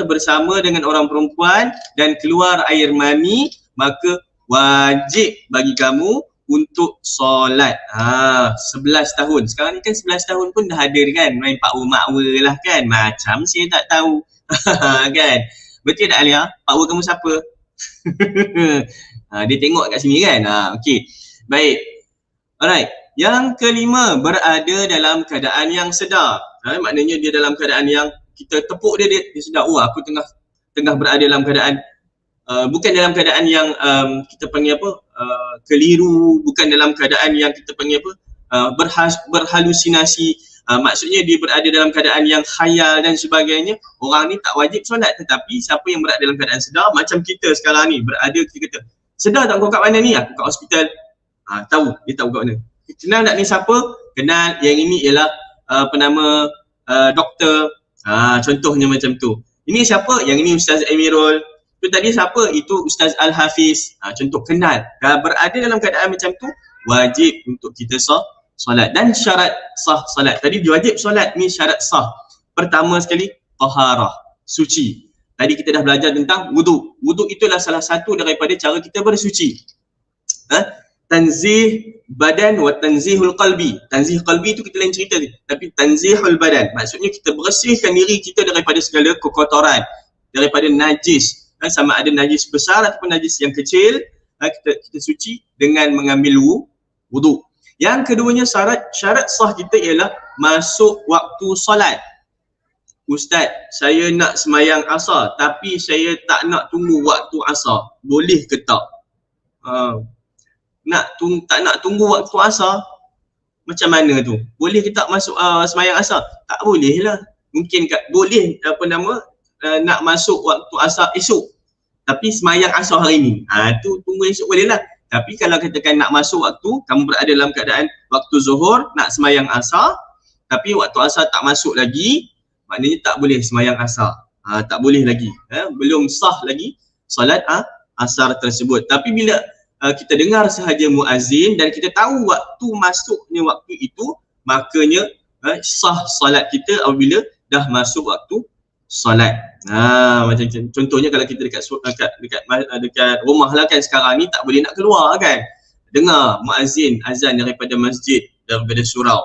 bersama dengan orang perempuan dan keluar air mani, maka wajib bagi kamu untuk solat. 11 tahun. Sekarang ni kan 11 tahun pun dah ada kan, main pakwa makwa lah kan. Macam saya tak tahu. Kan? Betul tak Alia? Pakwa kamu siapa? Dia tengok kat sini kan. Okey. Baik. Alright. Yang kelima, berada dalam keadaan yang sedar. Maknanya dia dalam keadaan yang kita tepuk dia sedar. Aku tengah berada dalam keadaan bukan dalam keadaan yang kita panggil apa, keliru, bukan dalam keadaan yang kita panggil apa, berhalusinasi. Maksudnya dia berada dalam keadaan yang khayal dan sebagainya. Orang ni tak wajib solat. Tetapi siapa yang berada dalam keadaan sedar, macam kita sekarang ni berada, kita kata, sedar tak kau kat mana ni? Aku kat hospital. Tahu, dia tahu kat mana. Kenal tak ni siapa? Kenal. Yang ini ialah penama doktor. Contohnya macam tu. Ini siapa? Yang ini Ustaz Amirul. Itu tadi siapa? Itu Ustaz Al-Hafiz. Contoh, kenal. Berada dalam keadaan macam tu, wajib untuk kita solat. Dan syarat sah solat. Tadi wajib solat ni syarat sah. Pertama sekali, taharah, suci. Tadi kita dah belajar tentang wuduk. Wuduk itulah salah satu daripada cara kita bersuci. Tanzih badan wa tanzihul qalbi. Tanzih qalbi itu kita lain cerita ni. Tapi tanzihul badan, maksudnya kita bersihkan diri kita daripada segala kekotoran, daripada najis. Sama ada najis besar ataupun najis yang kecil, kita suci dengan mengambil wuduk. Yang keduanya, syarat sah kita ialah masuk waktu solat. Ustaz, saya nak semayang asar tapi saya tak nak tunggu waktu asar. Boleh ke tak? Tak nak tunggu waktu asar, macam mana tu? Boleh ke tak masuk semayang asar? Tak boleh lah. Mungkin boleh nak masuk waktu asar esok, tapi semayang asar hari ni. Tu tunggu esok boleh lah. Tapi kalau katakan nak masuk waktu, kamu berada dalam keadaan waktu zuhur, nak semayang asar, tapi waktu asar tak masuk lagi, maknanya tak boleh semayang asar. Tak boleh lagi. Belum sah lagi solat asar tersebut. Tapi bila kita dengar sahaja muazzin dan kita tahu waktu masuknya waktu itu, makanya sah solat kita apabila dah masuk waktu solat. Macam contohnya kalau kita dekat rumah lah kan, sekarang ni tak boleh nak keluar kan. Dengar muazzin azan daripada masjid, daripada surau.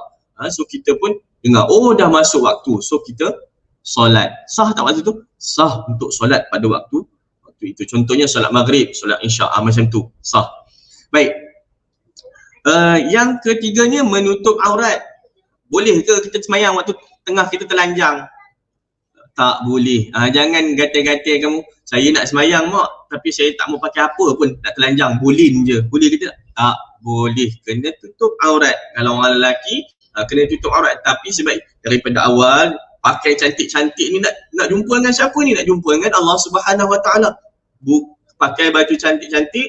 So kita pun dengar, oh dah masuk waktu, so kita solat. Sah tak waktu tu? Sah untuk solat pada waktu itu. Contohnya solat maghrib, solat isya, macam tu, sah. Baik. Yang ketiganya menutup aurat. Boleh ke kita semayang waktu tengah kita telanjang? Tak boleh. Jangan gatal-gatal kamu, saya nak semayang mak, tapi saya tak mau pakai apa pun, nak telanjang, boleh je. Boleh ke tak? Tak boleh. Kena tutup aurat. Kalau orang lelaki, kena tutup aurat. Tapi sebaik daripada awal, pakai cantik-cantik ni, nak jumpa dengan siapa ni? Nak jumpa dengan Allah Subhanahu Wa Taala. Pakai baju cantik-cantik,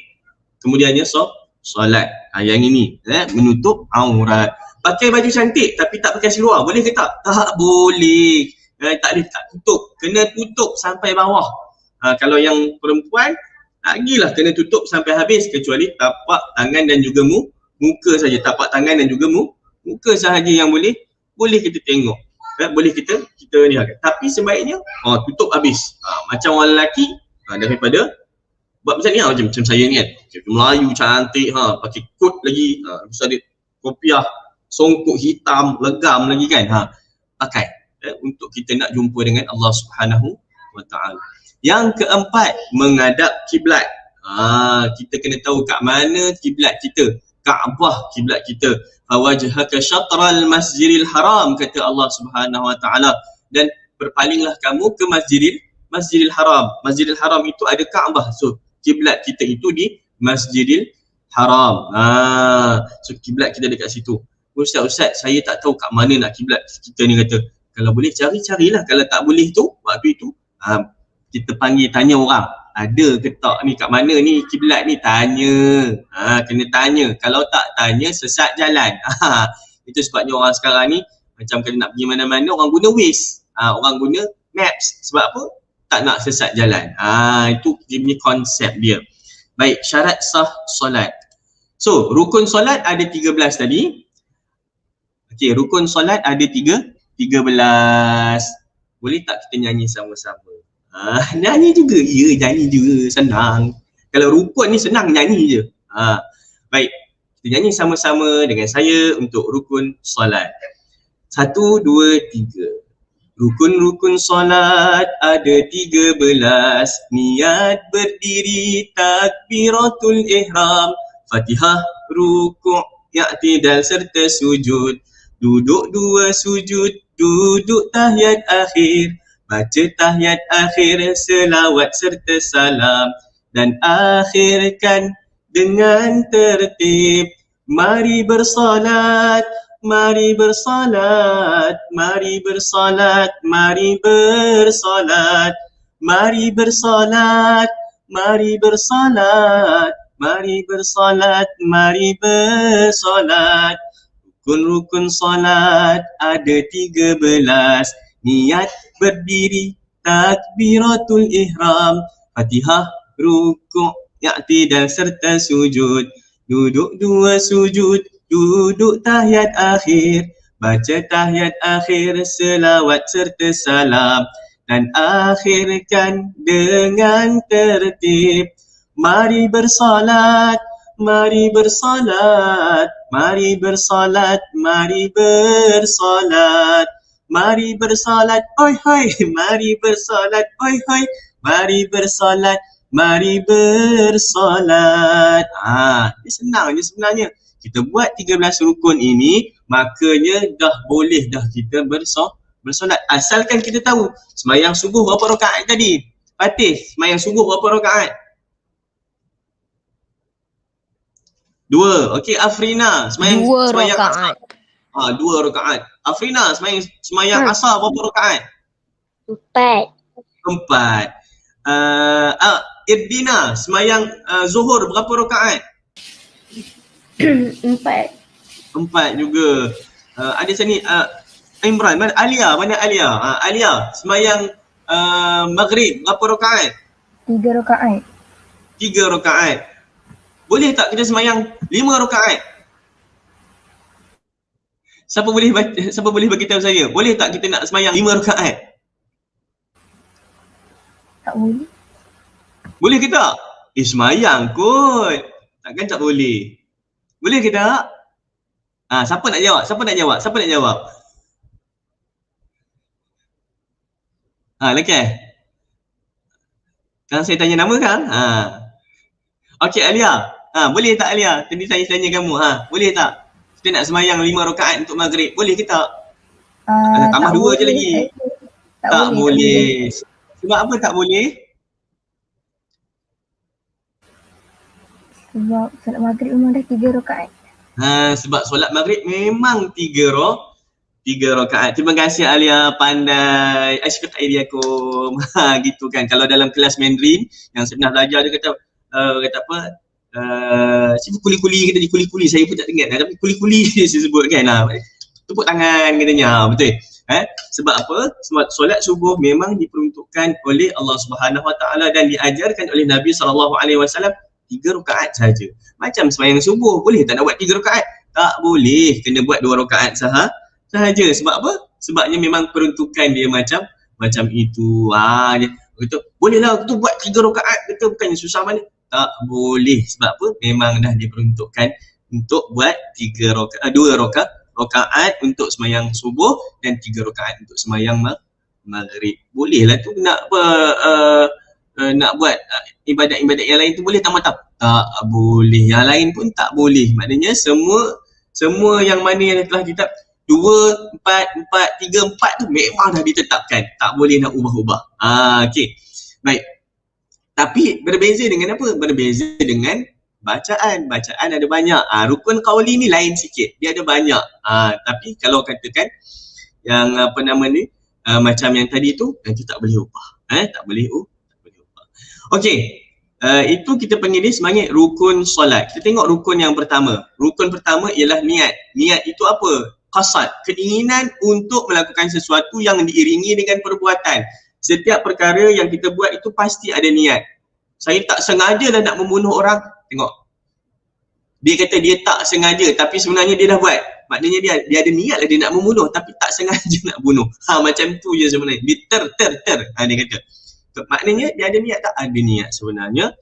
kemudiannya solat. Yang ini, menutup aurat. Pakai baju cantik tapi tak pakai seluar, boleh ke tak? Tak boleh. Tak boleh, tak tutup. Kena tutup sampai bawah. Kalau yang perempuan, lagilah kena tutup sampai habis, kecuali tapak tangan dan juga muka saja. Tapak tangan dan juga muka sahaja yang boleh kita tengok. Boleh kita lihat. Tapi sebaiknya tutup habis. Macam orang lelaki, daripada buat macam ni, macam saya ni kan, Melayu cantik, pakai kot lagi, terus ada kopiah songkok hitam legam lagi kan, pakai untuk kita nak jumpa dengan Allah Subhanahu Wa Taala. Yang keempat, menghadap kiblat. Kita kena tahu kat mana kiblat kita. Kaabah kiblat kita. Fawajhaka syatral masjidil haram, kata Allah Subhanahu Wa Taala, dan berpalinglah kamu ke Masjidil Haram. Masjidil Haram itu ada Kaabah. So kiblat kita itu di Masjidil Haram. So kiblat kita dekat situ. Ustaz, saya tak tahu kat mana nak kiblat kita ni, kata. Kalau boleh carilah. Kalau tak boleh tu, waktu itu kita panggil, tanya orang, ada ke tak ni, kat mana ni kiblat ni, tanya. Kena tanya. Kalau tak tanya, sesat jalan. Itu sebabnya orang sekarang ni, macam kalau nak pergi mana-mana, orang guna Waze, orang guna Maps. Sebab apa? Tak nak sesat jalan. Itu dia punya konsep dia. Baik, syarat sah solat. So, rukun solat ada 13 tadi. Okey, rukun solat ada 13. Boleh tak kita nyanyi sama-sama? Nyanyi juga. Ya, nyanyi juga. Senang. Kalau rukun ni senang, nyanyi je. Baik, kita nyanyi sama-sama dengan saya untuk rukun solat. 1, 2, 3. Rukun-rukun solat ada 13. Niat berdiri, takbiratul ihram, Fatihah, rukuk, i'tidal serta sujud. Duduk 2 sujud, duduk tahiyat akhir, baca tahiyat akhir, selawat serta salam, dan akhirkan dengan tertib. Mari bersolat, mari bersolat, mari bersolat, mari bersolat, mari bersolat, mari bersolat, mari bersolat, mari bersolat. Rukun-rukun solat ada 13. Niat berdiri, takbiratul ihram, Fatihah, rukuk, i'tidal serta sujud. Duduk 2 sujud, duduk tahiyat akhir, baca tahiyat akhir, selawat serta salam, dan akhirkan dengan tertib. Mari bersolat, mari bersolat, mari bersolat, mari bersolat, mari bersolat, oi hoi, mari bersolat, oi hoi, mari bersolat, mari bersolat. Dia senang je sebenarnya. Kita buat 13 rukun ini, makanya dah boleh dah kita bersolat. Asalkan kita tahu sembahyang subuh berapa rakaat tadi? Fatih, sembahyang subuh berapa rakaat? 2. Okey, Afrina, sembahyang 2 rakaat. 2 rakaat. Afrina, sembahyang asar berapa rakaat? 4. 4. Irdina, sembahyang zuhur berapa rakaat? 4. 4 juga. Ada sini Imran, mana Alia? Alia, sembahyang maghrib berapa rakaat? 3 rakaat. 3 rakaat. Boleh tak kita sembahyang 5 rakaat? Siapa boleh bagi tahu saya? Boleh tak kita nak sembahyang 5 rakaat? Tak boleh. Boleh ke tak? Sembahyang kot. Takkan tak boleh. Boleh ke tak? Siapa nak jawab? Lekal. Sekarang saya tanya nama kan? Okey Alia. Boleh tak Alia? Tadi saya tanya kamu. Boleh tak? Kita nak sembahyang 5 rakaat untuk maghrib. Boleh ke tak? Tambah 2 je lagi. Tak boleh. Sebab apa tak boleh? Sebab solat maghrib memang dah 3 rakaat. Sebab solat maghrib memang 3 rakaat. Terima kasih Alia, pandai. Ashkataidiakum. Gitu kan. Kalau dalam kelas Mandarin yang saya pernah belajar, dia kata apa? Siapa kuli-kuli, kata dia kuli-kuli. Saya pun tak ingat. Tapi kuli-kuli dia sebut kan. Tepuk tangan katanya. Betul. Sebab apa? Sebab solat subuh memang diperuntukkan oleh Allah Subhanahu Wa Taala dan diajarkan oleh Nabi SAW 3 rakaat saja. Macam sembahyang subuh, boleh tak nak buat 3 rakaat? Tak boleh, kena buat 2 rakaat sahaja. Sebab apa? Sebabnya memang peruntukan dia macam itu. Dia kata, bolehlah aku tu buat 3 rakaat, kata bukannya susah mana. Tak boleh. Sebab apa? Memang dah diperuntukkan untuk buat 2 rakaat untuk sembahyang subuh dan 3 rakaat untuk sembahyang maghrib. Bolehlah tu nak nak buat ibadat-ibadat yang lain tu boleh tak? Tak boleh. Yang lain pun tak boleh. Maknanya semua yang mana yang telah kitab 2, 4, 3, 4 tu memang dah ditetapkan. Tak boleh nak ubah-ubah. Okey. Baik. Tapi berbeza dengan apa? Berbeza dengan bacaan. Bacaan ada banyak. Rukun qauli ni lain sikit. Dia ada banyak. Tapi kalau katakan yang apa nama ni, macam yang tadi tu, nanti tak boleh ubah. Tak boleh ubah. Okey. Itu kita panggil dia sebagai rukun solat. Kita tengok rukun yang pertama. Rukun pertama ialah niat. Niat itu apa? Qasad. Keinginan untuk melakukan sesuatu yang diiringi dengan perbuatan. Setiap perkara yang kita buat itu pasti ada niat. Saya tak sengaja lah nak membunuh orang. Tengok. Dia kata dia tak sengaja tapi sebenarnya dia dah buat. Maknanya dia ada niat lah dia nak membunuh tapi tak sengaja nak bunuh. Macam tu je sebenarnya. Dia dia kata. Maknanya dia ada niat tak? Ada niat sebenarnya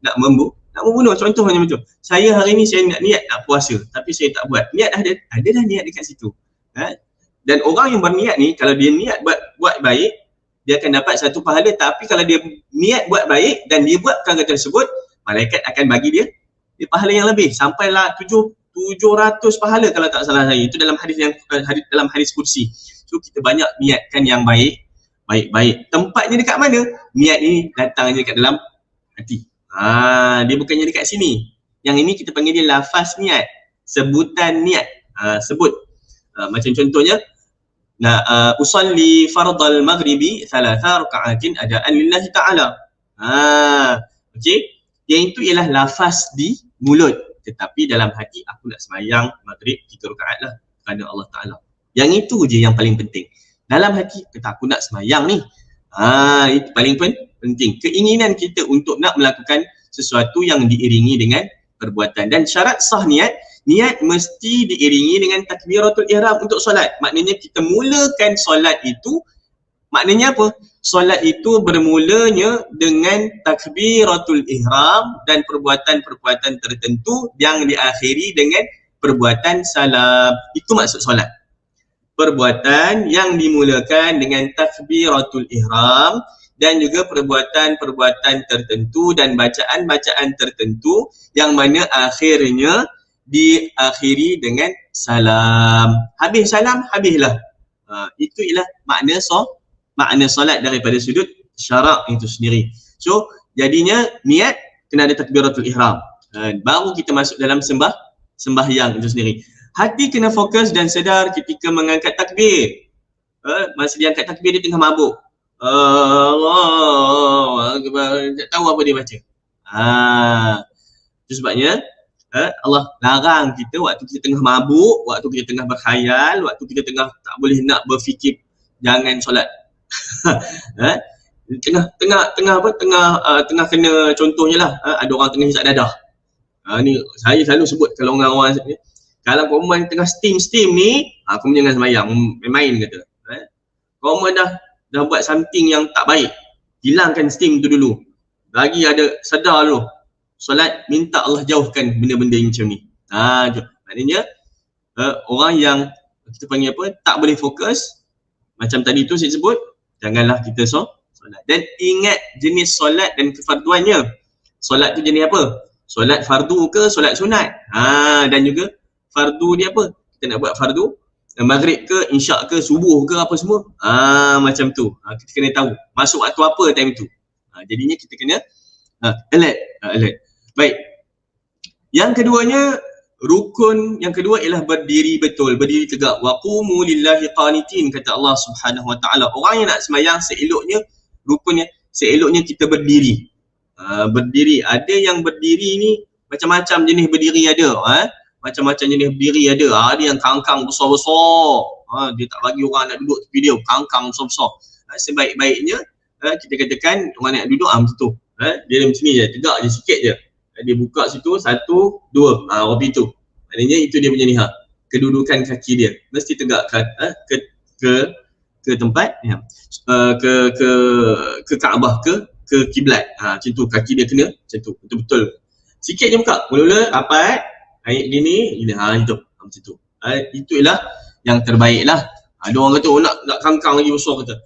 nak membunuh. Contohnya macam saya hari ni saya nak niat nak puasa tapi saya tak buat. Niat ada dah niat dekat situ. Dan orang yang berniat ni kalau dia niat buat baik, dia akan dapat satu pahala. Tapi kalau dia niat buat baik dan dia buat perkara tersebut, malaikat akan bagi dia pahala yang lebih. Sampailah 700 pahala kalau tak salah saya. Itu dalam dalam hadis kursi. So kita banyak niatkan yang baik. Tempatnya dekat mana? Niat ni datang je dekat dalam hati. Dia bukannya dekat sini. Yang ini kita panggil dia lafaz niat. Sebutan niat. Sebut. Macam contohnya, usalli fardal maghribi 3 raka'atin adaan lillahi ta'ala. Okey. Yang itu ialah lafaz di mulut. Tetapi dalam hati aku nak sembahyang maghrib 3 rakaat lah kerana Allah Ta'ala. Yang itu je yang paling penting. Dalam hati kata aku nak sembahyang ni. Itu paling penting. Keinginan kita untuk nak melakukan sesuatu yang diiringi dengan perbuatan. Dan syarat sah niat mesti diiringi dengan takbiratul ihram untuk solat. Maknanya kita mulakan solat itu, maknanya apa? Solat itu bermulanya dengan takbiratul ihram dan perbuatan-perbuatan tertentu yang diakhiri dengan perbuatan salam. Itu maksud solat. Perbuatan yang dimulakan dengan takbiratul ihram dan juga perbuatan-perbuatan tertentu dan bacaan-bacaan tertentu yang mana akhirnya diakhiri dengan salam. Habis salam, habislah. Itu ialah makna solat daripada sudut syarak itu sendiri. So, jadinya niat kena ada takbiratul ihram. Baru kita masuk dalam sembahyang itu sendiri. Hati kena fokus dan sedar ketika mengangkat takbir. Masa dia angkat takbir dia tengah mabuk. Allah tak tahu apa dia baca. Itu sebabnya Allah larang kita waktu kita tengah mabuk, waktu kita tengah berkhayal, waktu kita tengah tak boleh nak berfikir, jangan solat. Tengah kena contohnya lah, ada orang tengah hisap dadah. Ni saya selalu sebut kalau orang kalau korang tengah steam ni, korang jangan sembahyang, main-main kata. Korang dah buat something yang tak baik, hilangkan steam tu dulu. Lagi ada sedar dulu. Solat, minta Allah jauhkan benda-benda yang macam ni. Maknanya orang yang kita panggil apa, tak boleh fokus. Macam tadi tu saya sebut, Janganlah kita solat. Dan ingat jenis solat dan kefarduannya. Solat tu jenis apa? Solat fardu ke solat sunat? Dan juga fardu ni apa? Kita nak buat fardu maghrib ke, isyak ke, subuh ke, apa semua. Macam tu. Kita kena tahu masuk waktu apa time tu. Jadinya kita kena alert. Baik. Yang keduanya, rukun yang kedua ialah berdiri betul, berdiri tegak. Wa qumu lillahi qanitin, kata Allah Subhanahu Wa Taala. Orang yang nak sembahyang seeloknya rukunnya, seeloknya kita berdiri. Berdiri. Ada yang berdiri ni macam-macam jenis berdiri ada. Macam-macam jenis berdiri ada. Ada yang kangkang besar-besar. Dia tak bagi orang nak duduk tepi dia. Kangkang besar-besar. Sebaik-baiknya kita katakan orang nak duduk macam tu. Dia macam ni je, tegak je sikit je. Dia buka situ, 1, 2. Orang tu. Maknanya itu dia punya ni kedudukan kaki dia. Mesti tegak ke tempat ke Kaabah, ke kiblat. Macam tu kaki dia kena macam tu. Betul-betul. Sikit je buka. Mula-mula rapat. Naik gini, itu macam tu. Itu ialah yang terbaik lah. Ada orang kata nak kangkang lagi besar kata.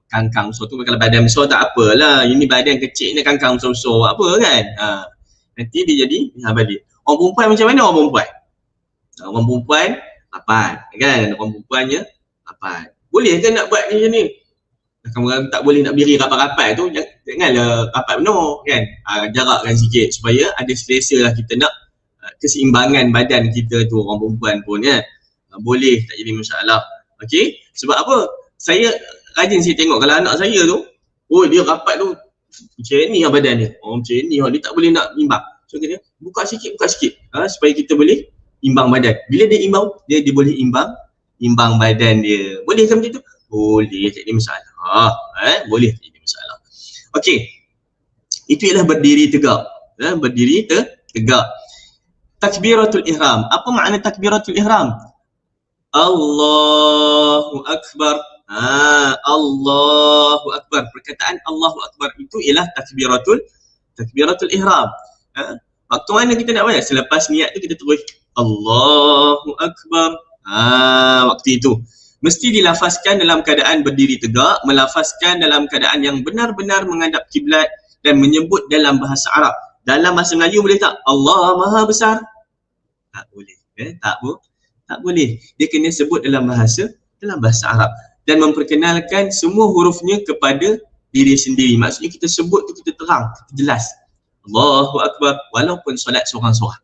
Kangkang besar tu kalau badan besar tak apalah. Ini badan kecil ni kangkang besar-besar apa kan. Nanti dia jadi balik. Orang perempuan macam mana orang perempuan? Orang perempuan rapat kan. Orang perempuannya rapat. Boleh ke nak buat macam ni? Kamu tak boleh nak berdiri rapat-rapat tu, janganlah rapat benar kan. Jarakkan sikit supaya ada selesa lah kita nak keseimbangan badan kita tu orang perempuan pun ya. Boleh tak jadi masalah. Okey? Sebab apa? Saya rajin saya tengok kalau anak saya tu, dia rapat tu macam ni badan dia. Macam ni dia tak boleh nak imbang. So dia buka sikit supaya kita boleh imbang badan. Bila dia imbang, dia boleh imbang badan dia. Boleh ke macam tu? Boleh, tak ada masalah. Boleh, tak ada masalah. Okey. Itu ialah berdiri tegak. Berdiri tegak. Takbiratul ihram. Apa makna takbiratul ihram? Allahu Akbar. Allahu Akbar. Perkataan Allahu Akbar itu ialah takbiratul ihram. Waktu mana kita nak buat? Selepas niat tu kita terus Allahu Akbar. Waktu itu mesti dilafazkan dalam keadaan berdiri tegak, melafazkan dalam keadaan yang benar-benar menghadap kiblat dan menyebut dalam bahasa Arab. Dalam bahasa Melayu boleh tak? Allah Maha Besar. Tak boleh. Tak boleh. Dia kena sebut dalam bahasa Arab dan memperkenalkan semua hurufnya kepada diri sendiri. Maksudnya kita sebut tu kita terang, kita jelas. Allahu Akbar walaupun solat seorang-seorang.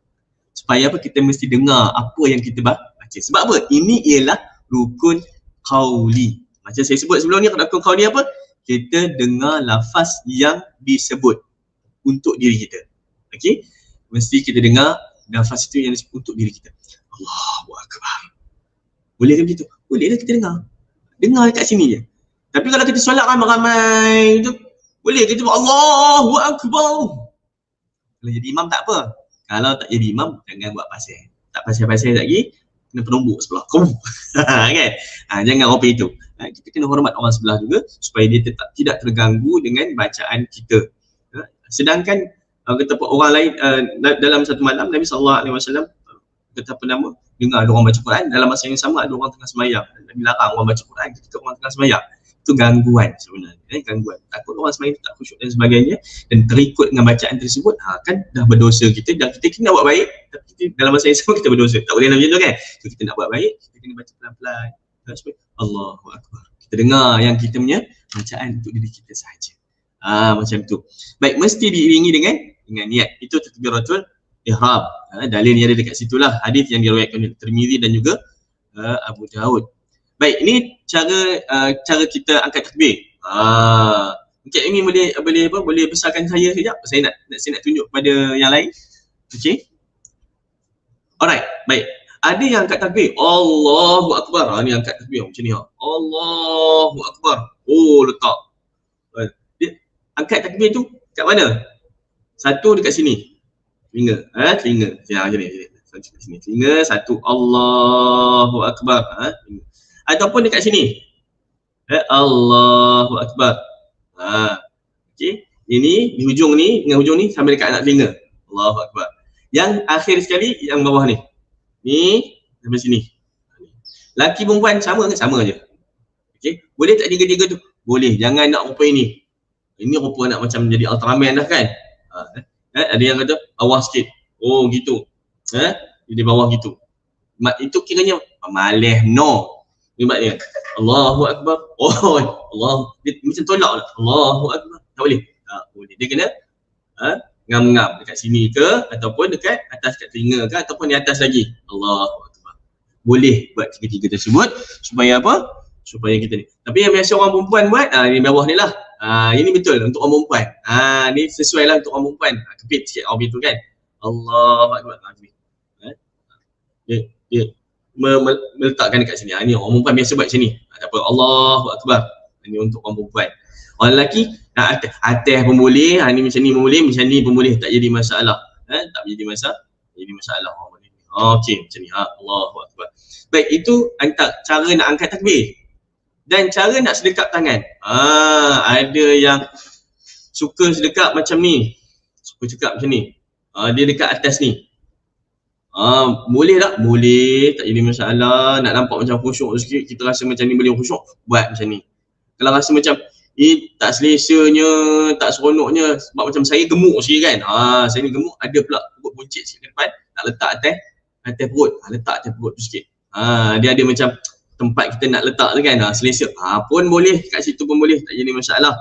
Supaya apa? Kita mesti dengar apa yang kita baca. Sebab apa? Ini ialah rukun qauli. Macam saya sebut sebelum ni, rukun qauli apa? Kita dengar lafaz yang disebut untuk diri kita. Okey? Mesti kita dengar lafaz itu yang disebut untuk diri kita. Allahu Akbar. Boleh ke begitu? Boleh lah kita dengar. Dengar dekat sini je. Tapi kalau kita solat ramai-ramai tu, boleh kita buat Allahu Akbar. Kalau jadi imam tak apa. Kalau tak jadi imam, jangan buat pasal. Tak pasal-pasal lagi, kena penumbuk sebelah. Kan? Jangan rope itu. Kita kena hormat orang sebelah juga supaya dia tetap tidak terganggu dengan bacaan kita. Sedangkan kata orang lain dalam satu malam Nabi SAW kata apa nama, dengar ada orang baca Quran, dalam masa yang sama ada orang tengah sembahyang. Nabi larang orang baca Quran ketika orang tengah sembahyang. Itu gangguan sebenarnya, gangguan. Takut orang sembahyang tak khusyuk dan sebagainya dan terikut dengan bacaan tersebut, kan dah berdosa kita dan kita kena buat baik, tapi kita, dalam masa yang sama kita berdosa. Tak boleh macam tu kan? So, kita nak buat baik, kita kena baca pelan-pelan. Allahu Akbar. Kita dengar yang kita punya bacaan untuk diri kita sahaja. Macam tu. Baik, mesti diiringi dengan niat. Itu takbiratul ihram. Dalil yang ada dekat situlah, hadis yang diriwayatkan oleh Tirmizi dan juga Abu Daud. Baik, ini cara kita angkat takbir. Mungkin ini boleh besarkan saya sekejap. Saya nak tunjuk kepada yang lain. Okey. Alright, baik. Ada yang angkat takbir. Allahu Akbar. Ni angkat takbir macam ni. Allahu Akbar. Letak. Dia angkat takbir tu kat mana? Satu dekat sini. Telinga. Telinga. Macam ni. Sini. Telinga. Satu. Allahu Akbar. Ataupun dekat sini. Allahu Akbar. Okey. Ini di hujung ni dengan hujung ni sampai dekat anak telinga. Allahu Akbar. Yang akhir sekali yang bawah ni. Ni sampai sini. Laki perempuan sama ke? Sama je. Okey. Boleh tak tiga-tiga tu? boleh. Jangan nak rupa ini. Ini rupa nak macam jadi Ultraman dah kan. Ada yang kata bawah sikit. Oh gitu. Di bawah gitu. Itu kiranya malih no. Ibaratnya Allahu Akbar. Oh Allah. Dia macam tolak lah. Allahu Akbar. Tak boleh. Tak boleh. Dia kena ngam-ngam dekat sini ke ataupun dekat atas kat telinga ke ataupun di atas lagi. Allahu Akbar. Boleh buat tiga-tiga tersebut supaya apa? Supaya kita ni. Tapi yang biasa orang perempuan buat, ni bawah ni lah. Ini betul untuk orang perempuan. Ni sesuai lah untuk orang perempuan. Kepit sikit orang itu kan. Allahu Akbar. Dia meletakkan dekat sini. Ni orang perempuan biasa buat macam ni. Tak apa. Allahu Akbar. Ini untuk orang perempuan. Orang lelaki, atas pun boleh. Ni macam ni pun boleh. Macam ni pun boleh. Tak jadi masalah. Tak jadi masalah. Okey, macam ni. Allahu Akbar. Baik, itu antara cara nak angkat takbir. Dan cara nak sedekap tangan. Ada yang suka sedekap macam ni. Suka cakap macam ni. Dia dekat atas ni. Boleh tak? Boleh. Tak jadi masalah. Nak nampak macam khusyuk sikit. Kita rasa macam ni boleh khusyuk. Buat macam ni. Kalau rasa macam tak selesanya, tak seronoknya. Sebab macam saya gemuk sikit kan. Saya ni gemuk. Ada pula perut buncit sikit ke depan. Nak letak atas perut. Letak atas perut tu sikit. Dia ada macam tempat kita nak letak tu kan, selesa. Pun boleh, kat situ pun boleh, tak jadi masalah.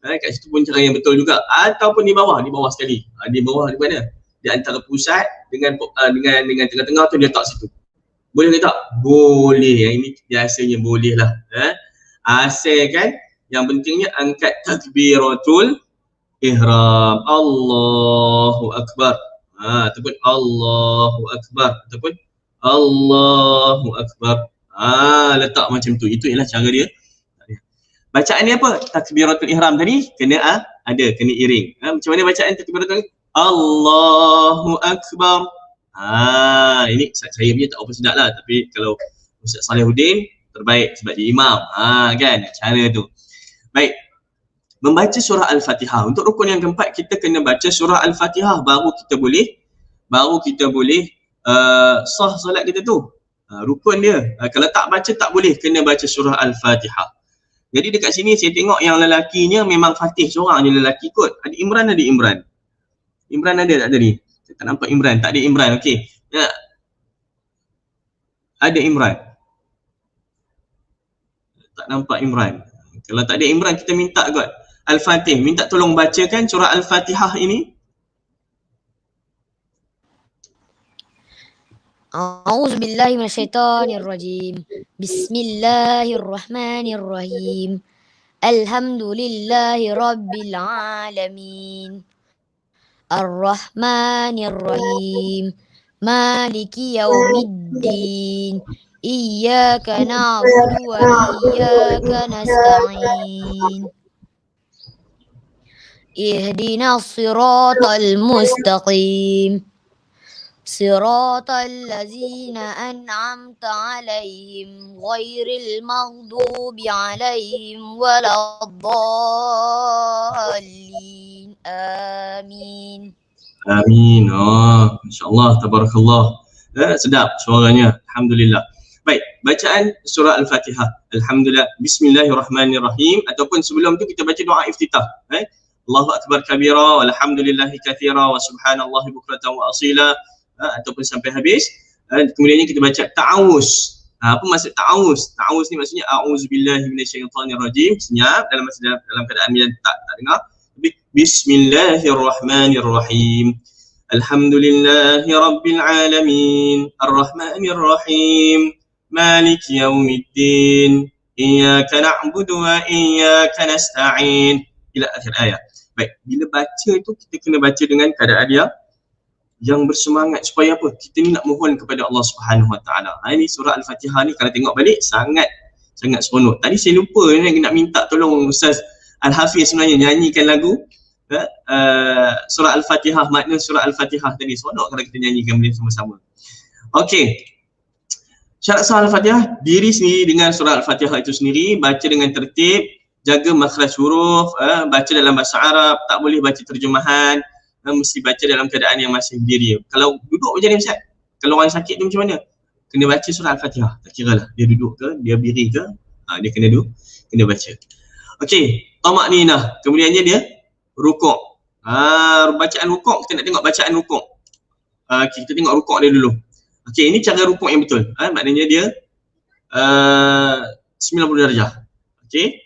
Kat situ pun cara yang betul juga. Ataupun di bawah sekali. Di bawah di mana? Di antara pusat dengan tengah-tengah tu dia letak situ. Boleh ke tak? Boleh. Yang ini biasanya boleh lah. Asalkan yang pentingnya angkat takbiratul ihram. Allahu Akbar. Ataupun Allahu Akbar. Ataupun Allahu Akbar. Letak macam tu. Itu ialah cara dia. Bacaan ni apa? Takbiratul ihram tadi kena kena iring. Macam mana bacaan takbiratul ihram? Allahu Akbar. Ini saya punya tak apa sedap lah. Tapi kalau Ustaz Salihuddin terbaik sebab dia imam. Kan cara tu. Baik. Membaca surah Al-Fatihah. Untuk rukun yang keempat kita kena baca surah Al-Fatihah baru kita boleh sah solat kita tu. Rukun dia. Kalau tak baca tak boleh, kena baca surah Al-Fatihah. Jadi dekat sini saya tengok yang lelakinya memang Fatih seorang je lelaki kot. Ada Imran ada Imran. Imran ada tak tadi? Saya tak nampak Imran. Tak ada Imran. Okey. Ya. Ada Imran. Tak nampak Imran. Kalau tak ada Imran kita minta kot Al-Fatih. Minta tolong bacakan surah Al-Fatihah ini. أعوذ بالله من الشيطان الرجيم بسم الله الرحمن الرحيم الحمد لله رب العالمين الرحمن الرحيم مالك يوم الدين إياك نعبد وإياك نستعين اهدنا الصراط المستقيم صراط الذين أنعمت عليهم غير المغضوب عليهم ولا الضالين آمين. Amin. InsyaAllah, tabarakallah. Sedap suaranya. Alhamdulillah. Baik, bacaan surah Al-Fatihah. Alhamdulillah. Bismillahirrahmanirrahim. Ataupun sebelum tu kita baca doa iftitah. Allahu Akbar kabira walhamdulillahi kathira wa subhanallahi bukratan wa asila. Ataupun sampai habis. Kemudiannya kita baca ta'awuz. Apa maksud ta'awuz? Ta'awuz ni maksudnya a'udzubillahi minasyaitanirrajim. Senyap dalam keadaan yang tak dengar. Bismillahirrahmanirrahim. Alhamdulillahi rabbil alamin. Arrahmanirrahim. Malik yaumiddin. Iyyaka na'budu wa iyyaka nasta'in. Ila akhir ayat. Baik, bila baca tu kita kena baca dengan keadaan yang bersemangat supaya apa? Kita ni nak mohon kepada Allah Subhanahu Wa Taala. Ini surah Al-Fatihah ni kalau tengok balik sangat seronok. Tadi saya lupa nak minta tolong Ustaz Al-Hafiz sebenarnya nyanyikan lagu surah Al-Fatihah, makna surah Al-Fatihah tadi. Seronok kalau kita nyanyikan benda sama-sama. Okey. Syarat surah Al-Fatihah, diri sendiri dengan surah Al-Fatihah itu sendiri, baca dengan tertib, jaga makhraj huruf, baca dalam bahasa Arab, tak boleh baca terjemahan. Mesti baca dalam keadaan yang masih berdiri. Kalau duduk macam ni Ustaz, kalau orang sakit tu macam mana? Kena baca surah Al-Fatihah. Tak kira lah dia duduk ke, dia berdiri ke, dia kena baca. Okey, tamakninah. Kemudiannya dia rukuk. Bacaan rukuk, kita nak tengok bacaan rukuk. Kita tengok rukuk dia dulu. Okey, ini cara rukuk yang betul. Maknanya dia 90 darjah. Okey,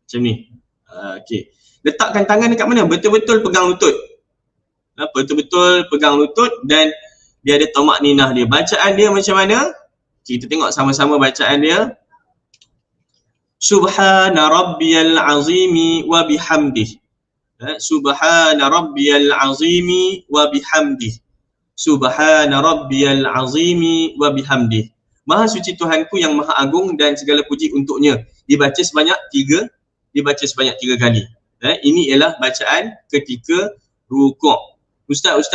macam ni. Okey. Letakkan tangan dekat mana? Betul-betul pegang lutut. Betul-betul pegang lutut dan dia ada tamakninah dia. Bacaan dia macam mana? Kita tengok sama-sama bacaan dia. Subhana rabbiyal azimi wa bihamdih. Subhana rabbiyal azimi wa bihamdih. Subhana rabbiyal azimi wa bihamdih. Maha suci Tuhanku yang maha agung dan segala puji untuknya. Dibaca sebanyak 3 kali. Ini ialah bacaan ketika rukuk. Ustaz,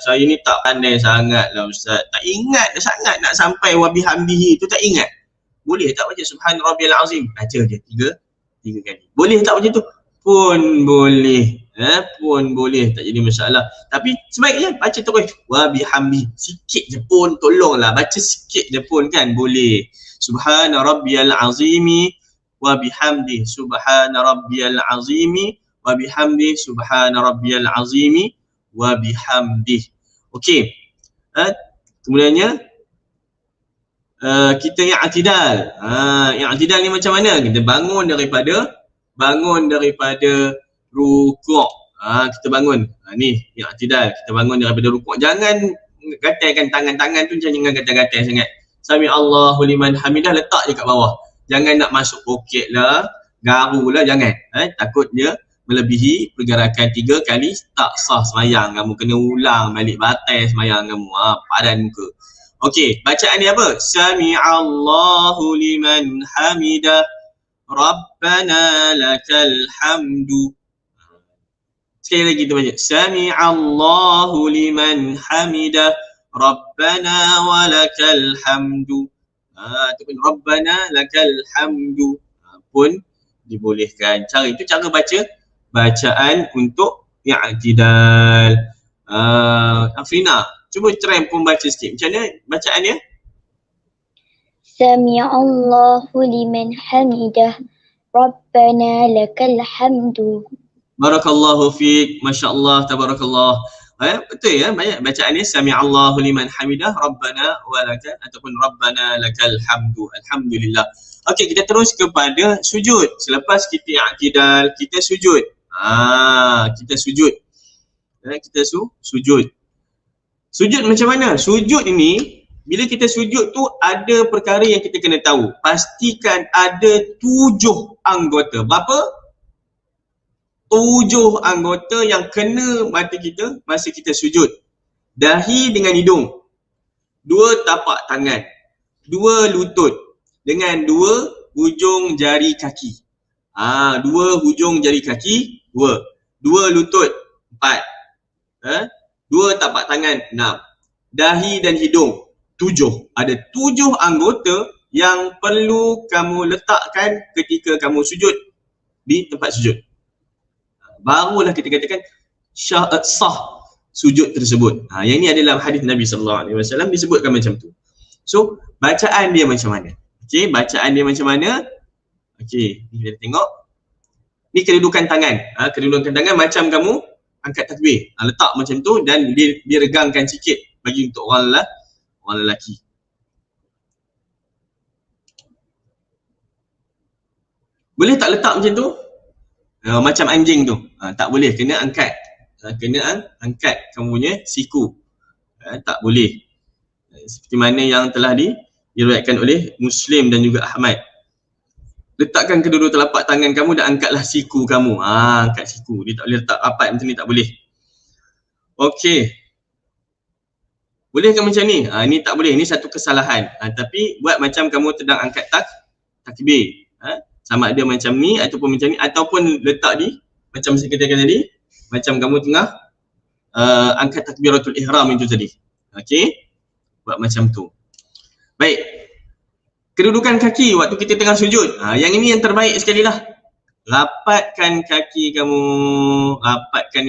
saya ni tak pandai sangat lah Ustaz. Tak ingat sangat nak sampai wa bihamdihi tu, tak ingat. Boleh tak baca subhan rabbiyal azim? Baca je 3 kali. Boleh tak macam tu? Pun boleh. Pun boleh, tak jadi masalah. Tapi sebaiknya baca terus wa bihamdi. Sikit je pun, tolonglah baca sikit je pun kan boleh. Subhana rabbiyal azimi wa bihamdi. Subhana rabbiyal azimi wa bihamdi. Subhana rabbiyal azimi wa bihamdi. Okey. Kemudiannya kita yang i'tidal. Yang i'tidal ni macam mana? Kita bangun daripada rukuk. Kita bangun. Ni yang i'tidal. Kita bangun daripada rukuk. Jangan gatalkan tangan-tangan tu, jangan gatal-gatal sangat. Sami Allahu liman hamidah, letak je kat bawah. Jangan nak masuk poket lah, garu lah, jangan. Takut dia melebihi pergerakan 3 kali, tak sah semayang kamu, kena ulang balik batal semayang kamu. Padan muka. Okey, bacaan dia apa? Sami Allahu liman hamidah, Rabbana lakal hamdu. Sekali lagi kita baca. Sami Allahu liman hamidah, Rabbana walakal hamdu. Ataupun Rabbana lakal hamdu pun dibolehkan. Cara itu cara baca bacaan untuk i'tidal. Afrina, cuba try pun baca sikit. Macam mana bacaannya? Sami Allahu liman hamidah, Rabbana lakal hamdu. Barakallahu fiik, masya-Allah, tabarakallah. Betul ya, banyak bacaan ni Sami Allahu liman hamidah, Rabbana walakal ataupun Rabbana lakal hamdu. Alhamdulillah. Okey, kita terus kepada sujud. Selepas kita i'tidal, kita sujud. Kita sujud. Kita sujud. Sujud macam mana? Sujud ini, bila kita sujud tu ada perkara yang kita kena tahu. Pastikan ada 7 anggota. Berapa? 7 anggota yang kena mata kita masa kita sujud. Dahi dengan hidung, 2 tapak tangan, 2 lutut dengan 2 hujung jari kaki. 2 hujung jari kaki, 2 lutut, 4, 2 tapak tangan, 6, dahi dan hidung, 7. Ada 7 anggota yang perlu kamu letakkan ketika kamu sujud di tempat sujud. Barulah kita katakan sah sujud tersebut. Yang ini adalah hadis Nabi SAW disebutkan macam tu. So, bacaan dia macam mana? Okey, bacaan dia macam mana? Okey, ni kita tengok. Ni kedudukan tangan. Kedudukan tangan macam kamu angkat takbir. Letak macam tu dan diregangkan sikit bagi untuk orang lelaki. Boleh tak letak macam tu? Macam anjing tu. Tak boleh, kena angkat. Kena angkat kamu punya siku. Tak boleh. Seperti mana yang telah diriwayatkan oleh Muslim dan juga Ahmad. Letakkan kedua-dua telapak tangan kamu dan angkatlah siku kamu. Angkat siku. Dia tak boleh letak rapat macam ni, tak boleh. Okey. Boleh ke macam ni? Ni tak boleh. Ni satu kesalahan. Tapi buat macam kamu sedang angkat takbir. Sama ada macam ni ataupun macam ni, ataupun letak di macam saya katakan tadi, macam kamu tengah angkat takbiratul ihram itu tadi. Okey, buat macam tu. Baik, kedudukan kaki waktu kita tengah sujud, yang ini yang terbaik sekali lah. Rapatkan kaki kamu, rapatkan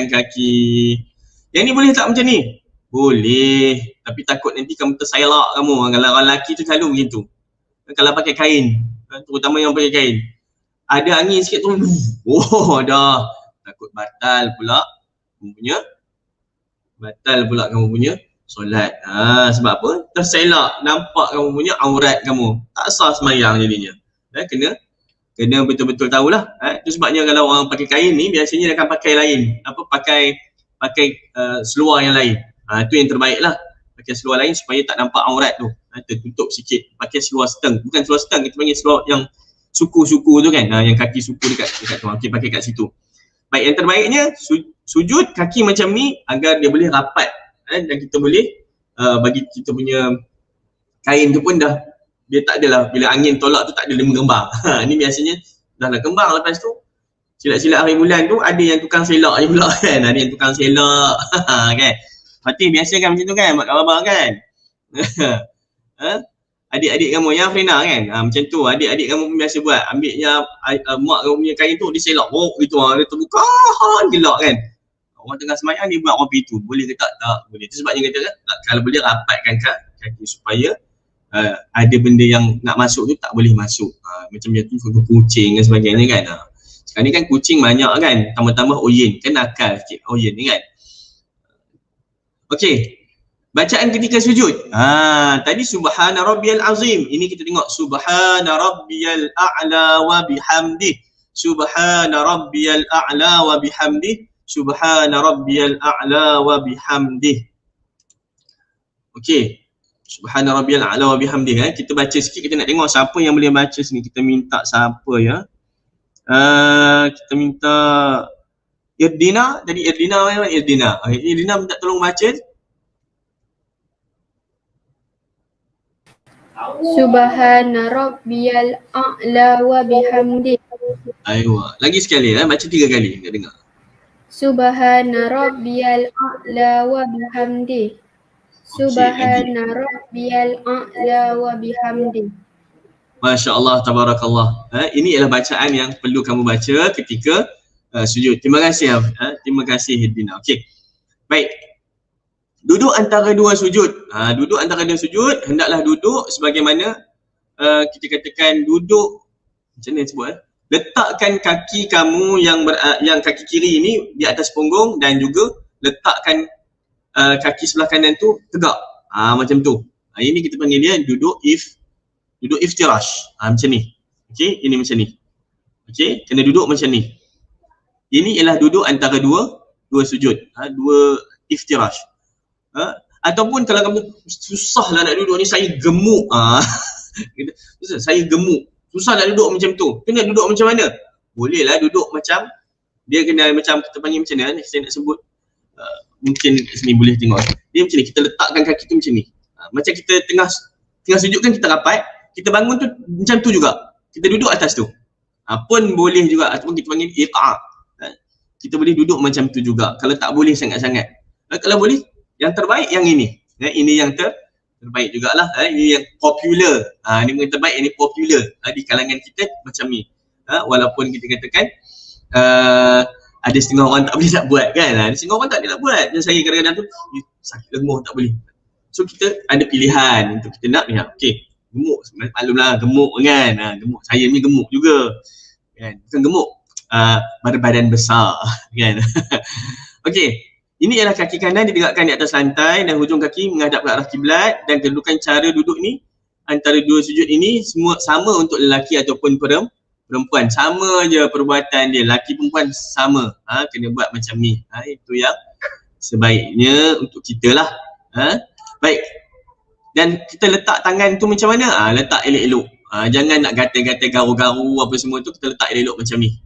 kaki. Yang ni boleh tak macam ni? Boleh, tapi takut nanti kamu tersailak kamu. Kalau orang lelaki tu selalu begitu. Kalau pakai kain, terutama yang pakai kain, Ada angin sikit tu, oh dah takut batal pula kamu punya solat. Sebab apa? Terselak nampak kamu punya aurat kamu. Tak sah sembahyang jadinya. Kena betul-betul tahulah. Itu sebabnya kalau orang pakai kain ni biasanya dia akan pakai lain. Pakai seluar yang lain. Itu yang terbaik lah. Pakai seluar lain supaya tak nampak aurat tu. Tertutup sikit. Pakai seluar seteng. Bukan seluar seteng, kita panggil seluar yang suku-suku tu kan. Yang kaki suku dekat tu. Okay, pakai kat situ. Baik, yang terbaiknya sujud kaki macam ni agar dia boleh rapat. Dan kita boleh bagi kita punya kain tu pun dah, dia tak adalah bila angin tolak tu tak ada dia mengembang. Ni biasanya dah lah kembang. Lepas tu silap-silap hari bulan tu ada yang tukang selak je pula kan. Ada yang tukang selak kan. Fatih biasa kan macam tu kan, mak abang kan. Adik-adik kamu yang Frina kan, macam tu adik-adik kamu pun biasa buat. Ambilnya mak kamu punya kain tu diselak gitu, dia terbuka gelak kan. Orang tengah sembahyang dia buat kopi tu, boleh ke tak? Tak boleh. Itu sebabnya kata kalau boleh rapatkan kaki supaya ada benda yang nak masuk tu tak boleh masuk. Macam tu kucing dan sebagainya kan. Sekarang ni kan kucing banyak kan, tambah-tambah oyen kan, nakal sikit oyen ni kan. Okey, bacaan ketika sujud. Tadi subhana rabbiyal azim. Ini kita tengok subhana rabbiyal a'la wa bihamdih. Subhana rabbiyal a'la wa bihamdih. Subhana rabbiyal a'la wa bihamdih. Okey. Subhana rabbiyal a'la wa bihamdih. Kita baca sikit, kita nak tengok siapa yang boleh baca sini. Kita minta siapa ya? Kita minta Irdina. Jadi Irdina mana? Irdina minta tolong baca. Subhana rabbiyal a'la wa bihamdi. Aywa. Lagi sekali baca 3 kali nak dengar. Subhana rabbiyal a'la wa bihamdi. Subhana rabbiyal a'la wa bihamdi. Masya Allah, tabarakallah. Ini adalah bacaan yang perlu kamu baca ketika sujud. Terima kasih. Terima kasih Hirdina. Okey. Baik. Duduk antara dua sujud. Duduk antara dua sujud, hendaklah duduk sebagaimana kita katakan duduk, macam mana sebut? Letakkan kaki kamu yang kaki kiri ini di atas punggung dan juga letakkan kaki sebelah kanan tu tegak. Macam tu. Ini kita panggil dia duduk iftirash. Macam ni. Okey, ini macam ni. Okey, kena duduk macam ni. Ini ialah duduk antara dua sujud. Dua iftirash. Ataupun kalau kamu susahlah nak duduk ni, saya gemuk. Saya gemuk. Susah nak duduk macam tu. Kena duduk macam mana? Bolehlah duduk macam, dia kena macam kita panggil macam mana, saya nak sebut. Mungkin sini boleh tengok. Dia macam ni, kita letakkan kaki tu macam ni. Macam kita tengah sujud kan, kita rapat. Kita bangun tu macam tu juga. Kita duduk atas tu. Pun boleh juga, ataupun kita panggil iqa'. Kita boleh duduk macam tu juga. Kalau tak boleh sangat-sangat. Kalau boleh, yang terbaik yang ini. Ini yang terbaik jugalah. Ini yang popular. Ini yang terbaik, ini popular di kalangan kita macam ni. Walaupun kita katakan ada setengah orang tak boleh nak buat kan. Ada setengah orang tak boleh nak buat. Dan saya kadang-kadang tu sakit lenguh tak boleh. So kita ada pilihan untuk kita nak ni. Okey, gemuk. Maklumlah gemuk kan. Gemuk. Saya ni gemuk juga. Kan? Bukan gemuk. Berbadan besar kan. Okey. Ini ialah kaki kanan ditegakkan di atas lantai dan hujung kaki menghadap ke arah kiblat, dan kedudukan cara duduk ni antara dua sujud ini semua sama untuk lelaki ataupun perempuan. Sama je perbuatan dia, lelaki perempuan sama. Kena buat macam ni. Itu yang sebaiknya untuk kita lah. Baik. Dan kita letak tangan tu macam mana? Letak elok-elok. Jangan nak gatal-gatal garu-garu apa semua tu, kita letak elok-elok macam ni.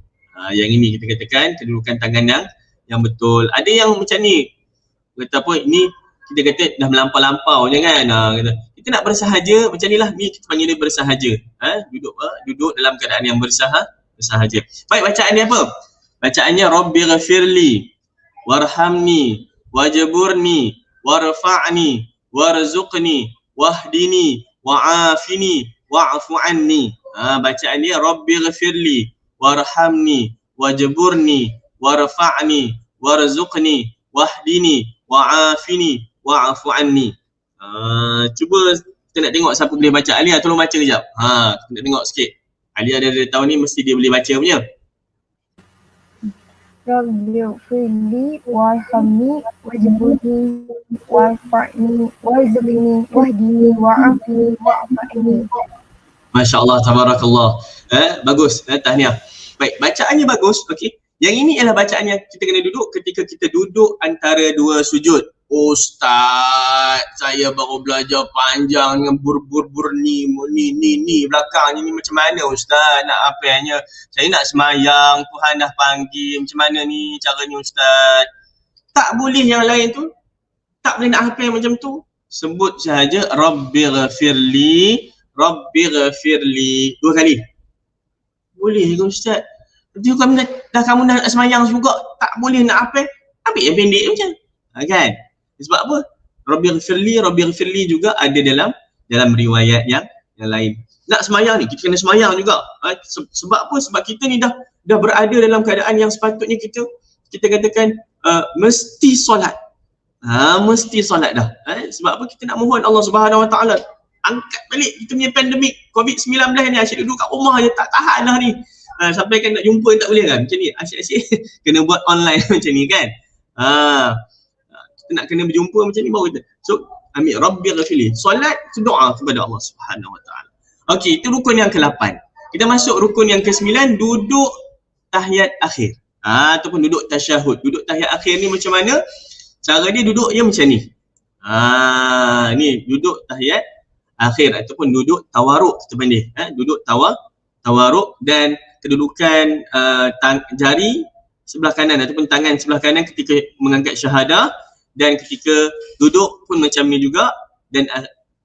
Yang ini kita katakan kedudukan tangan yang betul. Ada yang macam ni, kata apa, ini kita kata dah melampau-lampau jangan. Kita nak bersahaja macam ni lah, ni kita panggil dia bersahaja. Duduk dalam keadaan yang bersahaja. Baik, bacaan dia apa? Bacaannya Rabbi ghafirli warhamni wajburni warfa'ni warzuqni wahdini wa'afini wa'fu anni. Bacaan dia Rabbi ghafirli warhamni wajburni warfa'ni warzuqni wahdini wa'afini wa'fu anni. Cuba kita nak tengok siapa boleh baca. Alia, tolong baca kejap. Kita nak tengok sikit. Ali ada tahu ni mesti dia boleh baca punya. Rabbighfirli warhamni wajburni warfa'ni warzuqni wahdini wa'afini wa'afa'ni. Masya Allah, tabarakallah. Bagus, tahniah. Baik, bacaannya bagus. Okey. Yang ini ialah bacaan yang kita kena duduk ketika kita duduk antara dua sujud. Ustaz, saya baru belajar panjang dengan bur-bur-bur ni belakang ni macam mana Ustaz nak apanya? Saya nak semayang, Tuhan dah panggil, macam mana ni caranya Ustaz? Tak boleh yang lain tu. Tak boleh nak hafal macam tu. Sebut sahaja Rabbighfirli, Rabbighfirli 2 kali. Boleh ke Ustaz? Tapi kamu dah semayang juga, tak boleh nak hafal. Ambil yang pendek macam. Kan? Sebab apa? Rabbighfirli juga ada dalam riwayat yang lain. Nak semayang ni, kita kena semayang juga. Sebab apa? Sebab kita ni dah berada dalam keadaan yang sepatutnya kita katakan mesti solat. Mesti solat dah. Sebab apa? Kita nak mohon Allah Subhanahu Wa Taala angkat balik kita punya pandemik COVID-19 ni. Asyik duduk kat rumah je, tak tahan dah ni. Sampai kan nak jumpa tak boleh kan? Macam ni, asyik-asyik kena buat online macam ni kan. Kita nak kena berjumpa macam ni baru kita. So, ambil Rabbighfirli. Solat tu doa kepada Allah Subhanahu Wa Taala. Okey, itu rukun yang ke-8. Kita masuk rukun yang ke-9, duduk tahiyat akhir. Ataupun duduk tasyahud. Duduk tahiyat akhir ni macam mana? Cara dia duduk dia macam ni. Ni duduk tahiyat akhir ataupun duduk tawaruk kita panggil. Duduk tawaruk dan kedudukan jari sebelah kanan ataupun tangan sebelah kanan ketika mengangkat syahadah, dan ketika duduk pun macam ni juga, dan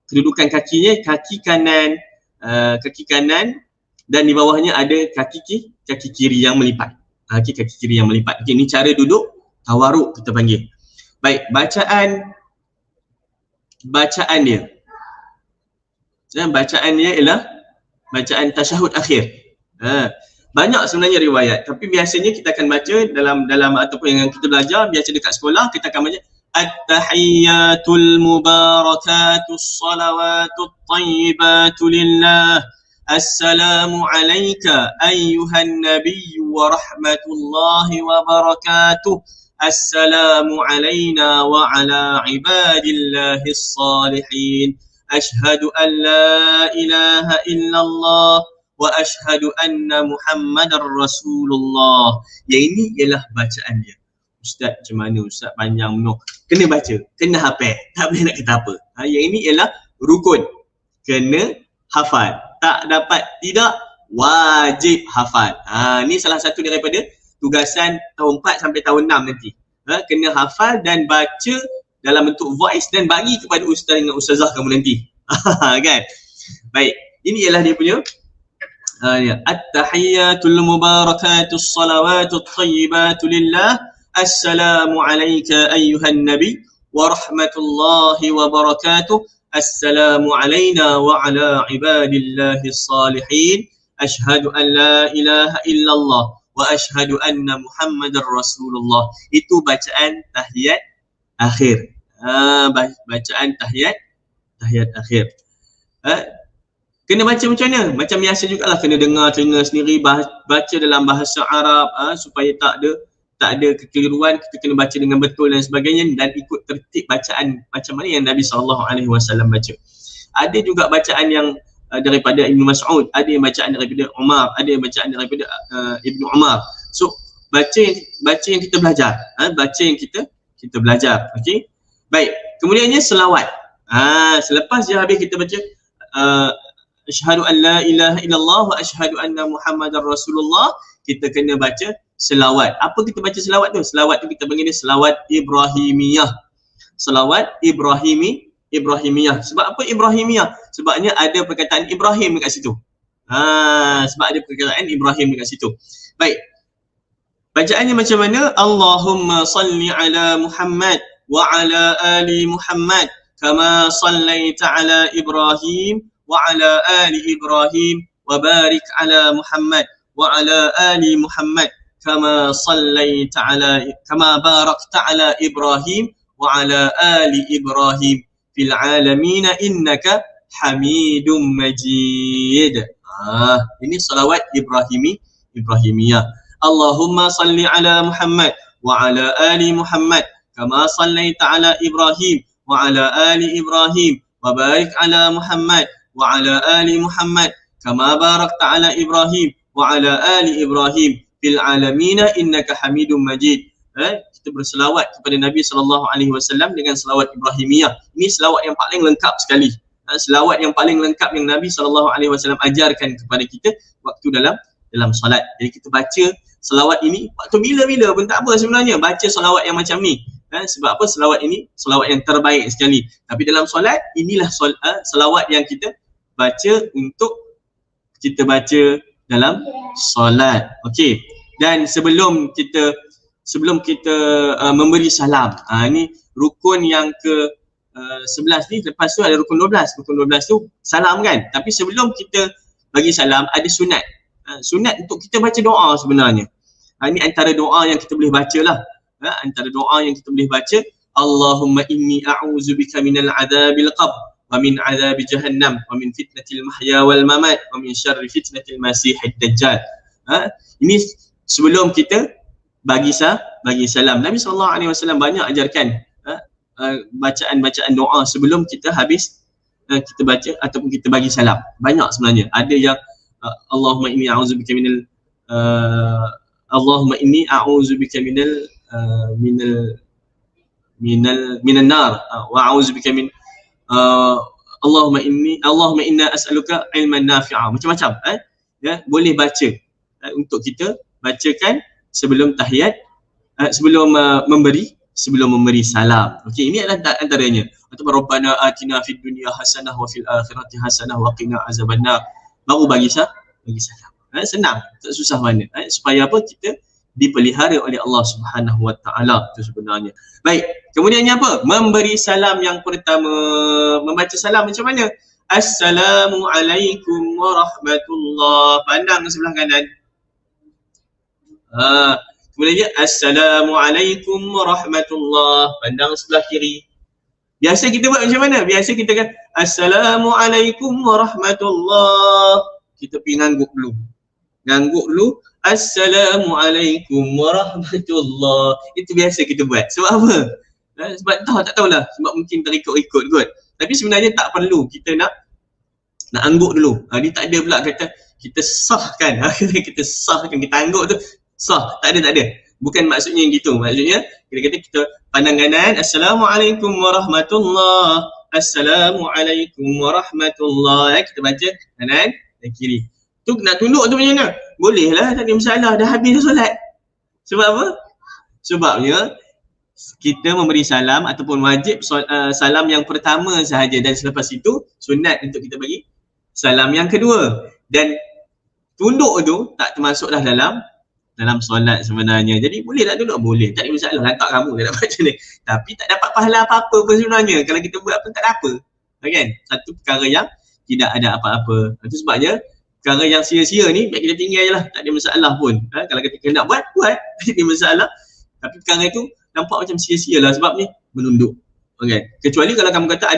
kedudukan kakinya kaki kanan dan di bawahnya ada kaki kiri yang melipat. Kaki kiri yang melipat. Okey, ni cara duduk tawaruk kita panggil. Baik, bacaan dia. Bacaan dia ialah bacaan tasyahud akhir. Banyak sebenarnya riwayat, tapi biasanya kita akan baca dalam ataupun yang kita belajar biasa dekat sekolah, kita akan baca At-tahiyyatul mubarakatus salawatut tayyibatu lillah. Assalamu alayka ayyuhan nabiyyu wa rahmatullahi wa barakatuh. Assalamu alayna wa ala ibadillahis salihin. Ashhadu an la ilaha illallah wa ashhadu anna Muhammadar Rasulullah. Yang ini ialah bacaan dia. Ustaz macam mana Ustaz, panjang penuh. Kena baca, kena hafal. Tak boleh nak kata apa. Yang ini ialah rukun. Kena hafal. Tak dapat tidak, wajib hafal. Ni salah satu daripada tugasan tahun 4 sampai tahun 6 nanti. Kena hafal dan baca dalam bentuk voice dan bagi kepada ustaz dan ustazah kamu nanti. Kan? Baik, ini ialah dia punya At-tahiyyatul mubarakatus salawatut tayyibatu lillah. Assalamu alayka ayyuhan nabi wa rahmatullahi wa barakatuh. Assalamu alayna wa ala ibadillahis salihin. Ashhadu an la ilaha illallah wa ashhadu anna Muhammadar Rasulullah. Itu bacaan tahiyat akhir. Bacaan tahiyat akhir. Kena baca macam mana? Macam biasa jugalah, kena dengar telinga sendiri, baca dalam bahasa Arab supaya tak ada kekeliruan. Kita kena baca dengan betul dan sebagainya, dan ikut tertib bacaan macam mana yang Nabi SAW baca. Ada juga bacaan yang daripada Ibnu Mas'ud, ada yang bacaan daripada Umar, ada yang bacaan daripada Ibnu Umar. So baca yang kita belajar, baca yang kita belajar. Okey. Baik, kemudiannya selawat. Selepas dia habis kita baca asyhadu an la ilaha illallah wa asyhadu anna Muhammadar Rasulullah, kita kena baca selawat. Apa kita baca selawat tu? Selawat tu kita panggil dia selawat Ibrahimiyah. Selawat Ibrahimiyah. Sebab apa Ibrahimiyah? Sebabnya ada perkataan Ibrahim dekat situ. Sebab ada perkataan Ibrahim dekat situ. Baik. Bacaannya macam mana? Allahumma salli ala Muhammad wa ala ali Muhammad kama sallaita ala Ibrahim wa ala ali Ibrahim wa barik ala Muhammad wa ala ali Muhammad kama barakta ala Ibrahim wa ala ali Ibrahim fil alamin innaka Hamidum Majid. Ini salawat Ibrahimiyah. Allahumma salli ala Muhammad wa ala ali Muhammad kama sallaita ala Ibrahim wa ala ali Ibrahim wa barik ala Muhammad wa ala ali Muhammad kama barakta ala Ibrahim wa ala ali Ibrahim fil alamin innaka Hamidum Majid. Kita berselawat kepada Nabi SAW dengan selawat Ibrahimiyah. Ini selawat yang paling lengkap sekali. Selawat yang paling lengkap yang Nabi SAW ajarkan kepada kita waktu dalam solat. Jadi kita baca selawat ini waktu bila-bila pun tak apa sebenarnya, baca selawat yang macam ni. Sebab apa? Selawat ini selawat yang terbaik sekali. Tapi dalam solat, inilah selawat yang kita baca untuk kita baca dalam solat. Okey. Dan sebelum kita memberi salam, ni rukun yang ke 11 ni, lepas tu ada rukun 12. Rukun 12 tu salam kan. Tapi sebelum kita bagi salam ada sunat. Sunat untuk kita baca doa sebenarnya. Ini antara doa yang kita boleh baca lah. Antara doa yang kita boleh baca, Allahumma inni a'udzubika minal adzabil qabr wa min adzabi jahannam wa min fitnatil mahya wal mamat wa min syarri fitnatil masihid dajjal. Ini sebelum kita bagi salam. Nabi SAW banyak ajarkan bacaan-bacaan doa sebelum kita habis kita baca ataupun kita bagi salam. Banyak sebenarnya. Ada yang Allahumma inni a'udzubika minal Allahumma inni a'udzubika minan nar wa a'udzubika min Allahumma inna as'aluka ilman nafi'a. Macam-macam ya, boleh baca untuk kita bacakan sebelum tahiyat, sebelum memberi salam. Okey, ini adalah antaranya. Ataupun Rabbana atina fid dunya hasanah wa fil akhirati hasanah wa qina azabannar. Baru bagi salam. Senang, tak susah mana. Supaya apa? Kita dipelihara oleh Allah Subhanahu Wa Taala, itu sebenarnya. Baik, kemudiannya apa? Memberi salam yang pertama. Membaca salam macam mana? Assalamualaikum warahmatullahi. Pandang ke sebelah kanan. Kemudiannya Assalamualaikum warahmatullahi. Pandang sebelah kiri. Biasa kita buat macam mana? Biasa kita kan Assalamualaikum warahmatullahi. Kita pergi ngangguk dulu. Assalamualaikum warahmatullahi. Itu biasa kita buat. Sebab apa? Sebab tak tahulah. Sebab mungkin terikut-ikut kot. Tapi sebenarnya tak perlu. Kita nak angguk dulu. Dia tak ada pula kata kita sahkan. Kita sahkan, kita angguk tu sah. Tak ada. Bukan maksudnya yang gitu. Maksudnya kita kata kita pandang kanan. Assalamualaikum warahmatullahi. Assalamualaikum warahmatullahi. Kita baca kanan dan kiri. Tu nak tunduk tu macam mana? Boleh lah, tak ada masalah. Dah habis dah solat. Sebab apa? Sebabnya kita memberi salam ataupun wajib salam yang pertama sahaja, dan selepas itu sunat untuk kita bagi salam yang kedua. Dan tunduk tu tak termasuklah dalam solat sebenarnya. Jadi boleh tak tunduk? Boleh. Tak ada masalah. Lantak kamu tak dapat macam ni. Tapi tak dapat pahala apa-apa pun sebenarnya. Kalau kita buat pun tak ada apa. Kan? Satu perkara yang tidak ada apa-apa. Itu sebabnya perkara yang sia-sia ni baik kita tinggal je lah. Tak ada masalah pun. Kalau kita nak buat. Tak ada masalah. Tapi perkara itu nampak macam sia-sia lah sebab ni menunduk. Okay. Kecuali kalau kamu kata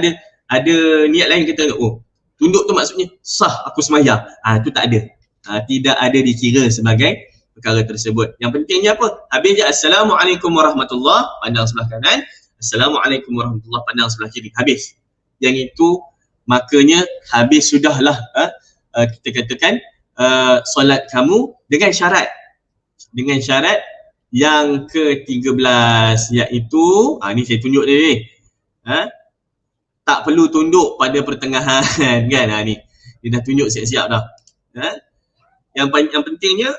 ada niat lain, kita tunduk tu maksudnya sah aku sembahyang. Itu tak ada. Tidak ada dikira sebagai perkara tersebut. Yang pentingnya apa? Habis je Assalamualaikum warahmatullahi, pandang sebelah kanan. Assalamualaikum warahmatullahi, pandang sebelah kiri. Habis. Yang itu makanya habis sudahlah kita katakan solat kamu dengan syarat yang ke-13, iaitu ni saya tunjuk dia ni. Tak perlu tunduk pada pertengahan kan. Ni dia dah tunjuk siap-siap dah. Yang pentingnya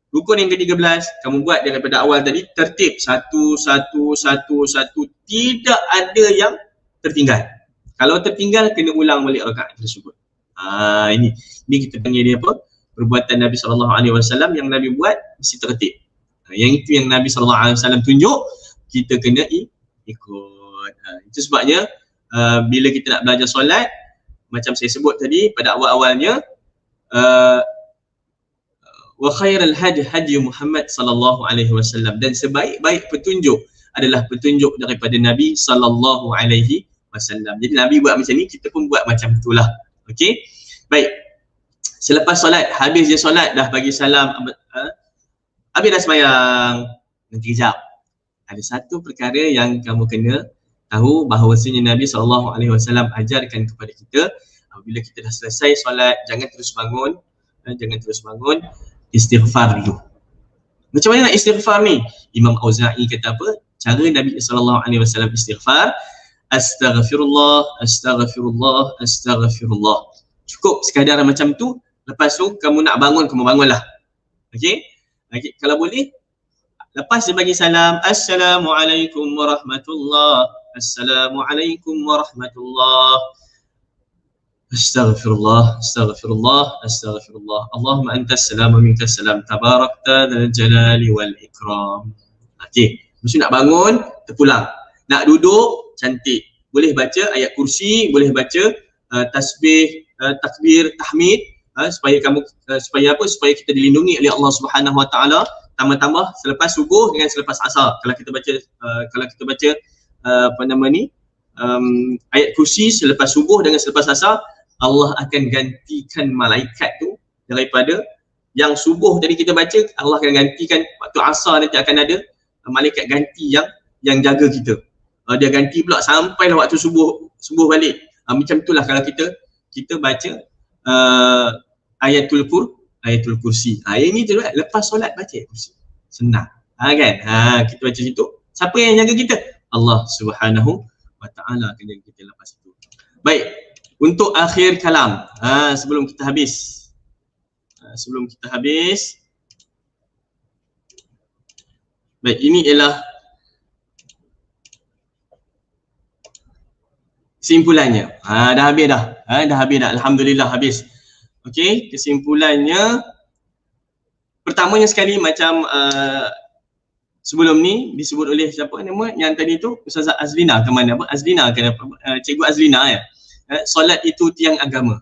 rukun yang ke-13 kamu buat daripada awal tadi tertib, satu, tidak ada yang tertinggal. Kalau tertinggal kena ulang balik rakaat tersebut. Ini kita panggil dia apa? Perbuatan Nabi SAW yang Nabi buat mesti tertib. Yang itu yang Nabi SAW tunjuk, kita kena ikut. Itu sebabnya bila kita nak belajar solat, macam saya sebut tadi pada awal-awalnya, wa khairal hadi Muhammad sallallahu alaihi wasallam, dan sebaik-baik petunjuk adalah petunjuk daripada Nabi sallallahu alaihi wasallam. Jadi Nabi buat macam ni, kita pun buat macam itulah. Okey. Baik. Selepas solat, habis dia solat, dah bagi salam, habis dah sembahyang, nanti kejap. Ada satu perkara yang kamu kena tahu, bahawasanya Nabi SAW ajarkan kepada kita, apabila kita dah selesai solat, jangan terus bangun, istighfar dulu. Macam mana nak istighfar ni? Imam Auza'i kata apa? Cara Nabi SAW istighfar, astaghfirullah, astaghfirullah, astaghfirullah. Cukup sekadar macam tu. Lepas tu kamu nak bangun, kamu bangunlah. Okey? Okay. Kalau boleh, lepas dia bagi salam, Assalamualaikum warahmatullah, Assalamualaikum warahmatullah, Astaghfirullah, astaghfirullah, astaghfirullah, Allahumma antas salam wa minkas salam, tabarakta dzal jalali wal ikram. Okey, mesti nak bangun, terpulang. Nak duduk, cantik. Boleh baca ayat kursi, boleh baca tasbih, takbir, tahmid, supaya supaya kita dilindungi oleh Allah Subhanahu Wa Taala. Tambah-tambah selepas subuh dengan selepas asar. Kalau kita baca ayat kursi selepas subuh dengan selepas asar, Allah akan gantikan malaikat tu daripada yang subuh tadi kita baca, Allah akan gantikan waktu asar nanti akan ada malaikat ganti yang jaga kita. Dia ganti pula sampailah waktu subuh balik. Macam itulah kalau kita baca ayatul kursi. Ini tu lepas solat baca ayat kursi. Senang. Kan? Kita baca situ. Siapa yang jaga kita? Allah Subhanahu Wa Taala akan jaga kita lepas itu. Baik, untuk akhir kalam, sebelum kita habis. Baik, ini ialah kesimpulannya. Dah habis dah. Alhamdulillah habis. Okey, kesimpulannya pertamanya sekali macam sebelum ni disebut oleh siapa nama yang tadi tu, Ustazah Azlina ke mana? Cikgu Azlina ya. Solat itu tiang agama.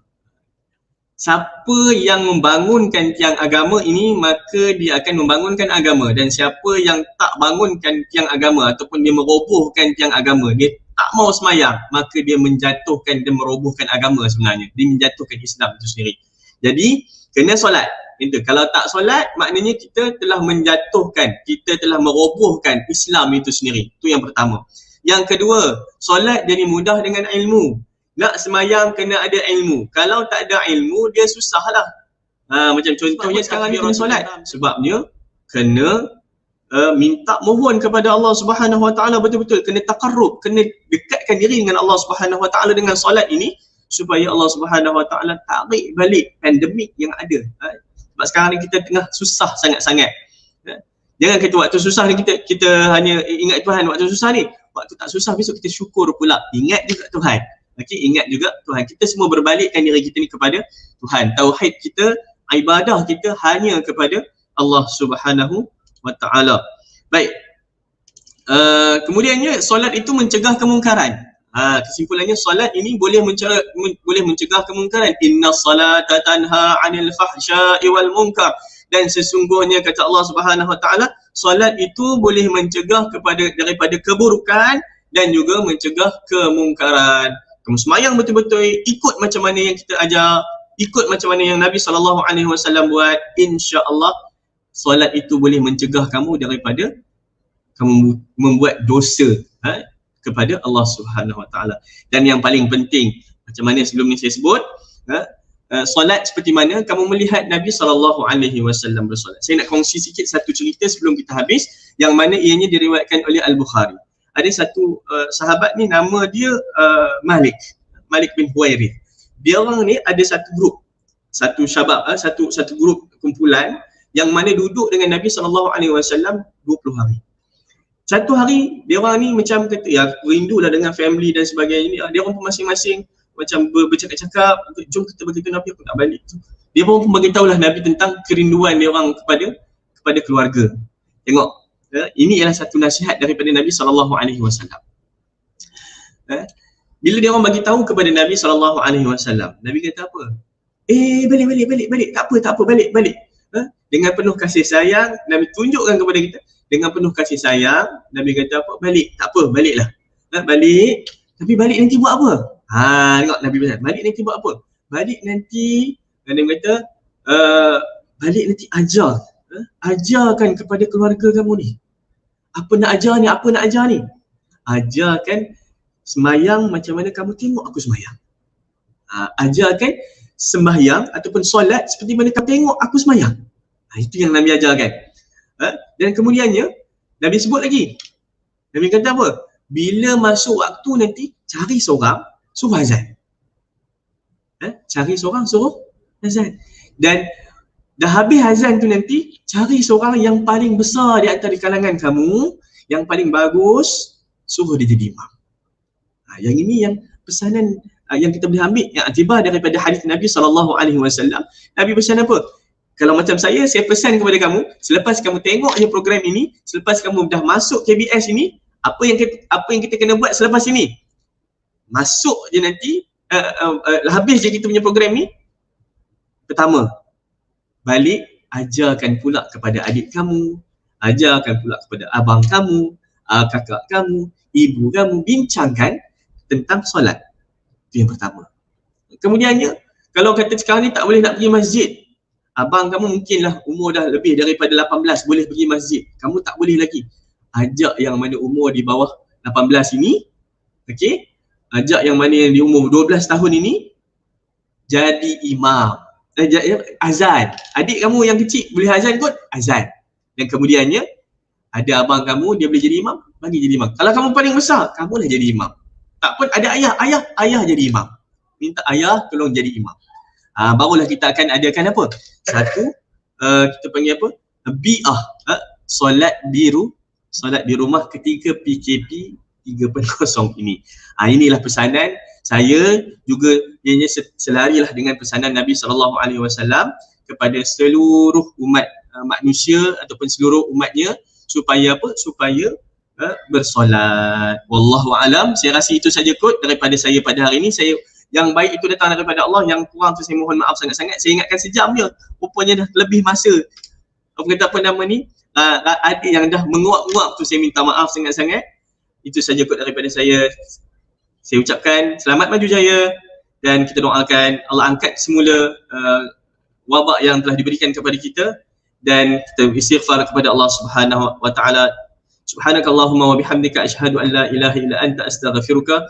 Siapa yang membangunkan tiang agama ini, maka dia akan membangunkan agama, dan siapa yang tak bangunkan tiang agama ataupun dia merobohkan tiang agama, dia tak mau semayang, maka dia menjatuhkan dan merobohkan agama sebenarnya. Dia menjatuhkan Islam itu sendiri. Jadi, kena solat. Itu. Kalau tak solat, maknanya kita telah menjatuhkan, kita telah merobohkan Islam itu sendiri. Itu yang pertama. Yang kedua, solat jadi mudah dengan ilmu. Nak semayang kena ada ilmu. Kalau tak ada ilmu, dia susahlah. Macam contohnya sekarang ni kena solat. Sebabnya kena minta mohon kepada Allah Subhanahu Wa Taala betul-betul, kena taqarrub, kena dekatkan diri dengan Allah Subhanahu Wa Taala dengan solat ini, supaya Allah Subhanahu Wa Taala tarik balik pandemik yang ada. Sebab sekarang ni kita tengah susah sangat-sangat. Jangan kata waktu susah ni kita hanya ingat Tuhan waktu susah ni. Waktu tak susah besok kita syukur pula. Ingat juga Tuhan. Okey, ingat juga Tuhan. Kita semua berbalikkan diri kita ni kepada Tuhan. Tauhid kita, ibadah kita hanya kepada Allah Subhanahu Wa Taala. Baik. Kemudiannya solat itu mencegah kemungkaran. Kesimpulannya solat ini boleh mencegah kemungkaran. Inna salata tanha 'anil fahsya'i wal munkar. Dan sesungguhnya kata Allah Subhanahu Wa Taala, solat itu boleh mencegah daripada keburukan dan juga mencegah kemungkaran. Kamu semayang betul-betul, ikut macam mana yang kita ajar, ikut macam mana yang Nabi SAW buat, insya-Allah solat itu boleh mencegah kamu daripada kamu membuat dosa kepada Allah Subhanahu Wa Taala. Dan yang paling penting, macam mana sebelum ni saya sebut, solat seperti mana kamu melihat Nabi SAW bersolat. Saya nak kongsi sikit satu cerita sebelum kita habis, yang mana ianya diriwayatkan oleh Al-Bukhari. Ada satu sahabat ni, nama dia Malik bin Huwairith. Dia orang ni ada satu grup, satu grup kumpulan yang mana duduk dengan Nabi SAW 20 hari. Satu hari dia orang ni macam kata, ya rindulah dengan family dan sebagainya. Dia orang pun masing-masing macam bercakap-cakap, jom kita beritahu Nabi aku nak balik. Dia pun beritahulah Nabi tentang kerinduan dia orang kepada keluarga. Tengok, ini ialah satu nasihat daripada Nabi SAW. Bila dia orang bagi tahu kepada Nabi SAW, Nabi kata apa? Balik. Tak apa, balik. Dengan penuh kasih sayang, Nabi tunjukkan kepada kita. Dengan penuh kasih sayang, Nabi kata apa? Balik. Tak apa, baliklah. Balik. Tapi balik nanti buat apa? Tengok Nabi kata, balik nanti buat apa? Balik nanti, Nabi kata, balik nanti ajarkan kepada keluarga kamu ni. Apa nak ajar ni? Ajarkan sembahyang macam mana kamu tengok aku sembahyang. Ajarkan sembahyang ataupun solat seperti mana kamu tengok aku sembahyang. Itu yang Nabi ajarkan. Dan kemudiannya Nabi sebut lagi. Nabi kata apa? Bila masuk waktu nanti cari seorang suruh azan. Cari seorang suruh azan. Dan dah habis azan tu nanti cari seorang yang paling besar di antara kalangan kamu, yang paling bagus, suruh dia jadi imam. Yang ini yang pesanan yang kita boleh ambil yang atibar daripada hadis Nabi SAW. Nabi pesan apa? Kalau macam saya pesan kepada kamu, selepas kamu tengok je program ini, selepas kamu dah masuk KBS ini, apa yang kita kena buat selepas ini? Masuk je nanti, habis je kita punya program ni. Pertama, balik ajarkan pula kepada adik kamu, ajarkan pula kepada abang kamu, kakak kamu, ibu kamu, bincangkan tentang solat. Itu yang pertama. Kemudiannya, kalau kata sekarang ni tak boleh nak pergi masjid, abang kamu mungkinlah umur dah lebih daripada 18 boleh pergi masjid, kamu tak boleh lagi. Ajak yang mana umur di bawah 18 ini, okey? Ajak yang mana yang di umur 12 tahun ini jadi imam. Azan. Adik kamu yang kecil boleh azan kot, azan. Dan kemudiannya ada abang kamu dia boleh jadi imam, bagi jadi imam. Kalau kamu paling besar, kamulah jadi imam. Tak pun ada ayah jadi imam. Minta ayah tolong jadi imam. Barulah kita akan adakan apa? Satu, kita panggil apa? Bi'ah. Solat di rumah ketika PKP 3.0 ini. Inilah pesanan saya juga, ianya selarilah dengan pesanan Nabi SAW kepada seluruh umat manusia ataupun seluruh umatnya supaya apa? Supaya bersolat. Wallahu alam. Saya rasa itu saja kot daripada saya pada hari ini. Yang baik itu datang daripada Allah, yang kurang tu saya mohon maaf sangat-sangat. Saya ingatkan sejam je, rupanya dah lebih masa. Apa nama ni? Adik yang dah menguap-nguap tu saya minta maaf sangat-sangat. Itu saja kot daripada saya. Saya ucapkan selamat maju jaya dan kita doakan Allah angkat semula wabak yang telah diberikan kepada kita dan kita istighfar kepada Allah Subhanahu wa taala. Subhanakallahumma wa bihamdika asyhadu an la ilaha illa anta astaghfiruka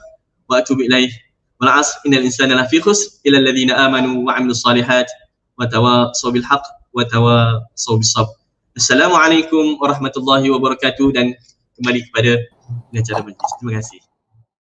wa atubu ilaik. Wal 'asr innal insana lafi khusr illa alladhina amanu wa 'amilus solihat wa tawassaw bil haqq wa tawassaw bis sabr. Assalamualaikum warahmatullahi wabarakatuh dan kembali kepada acara majlis. Terima kasih.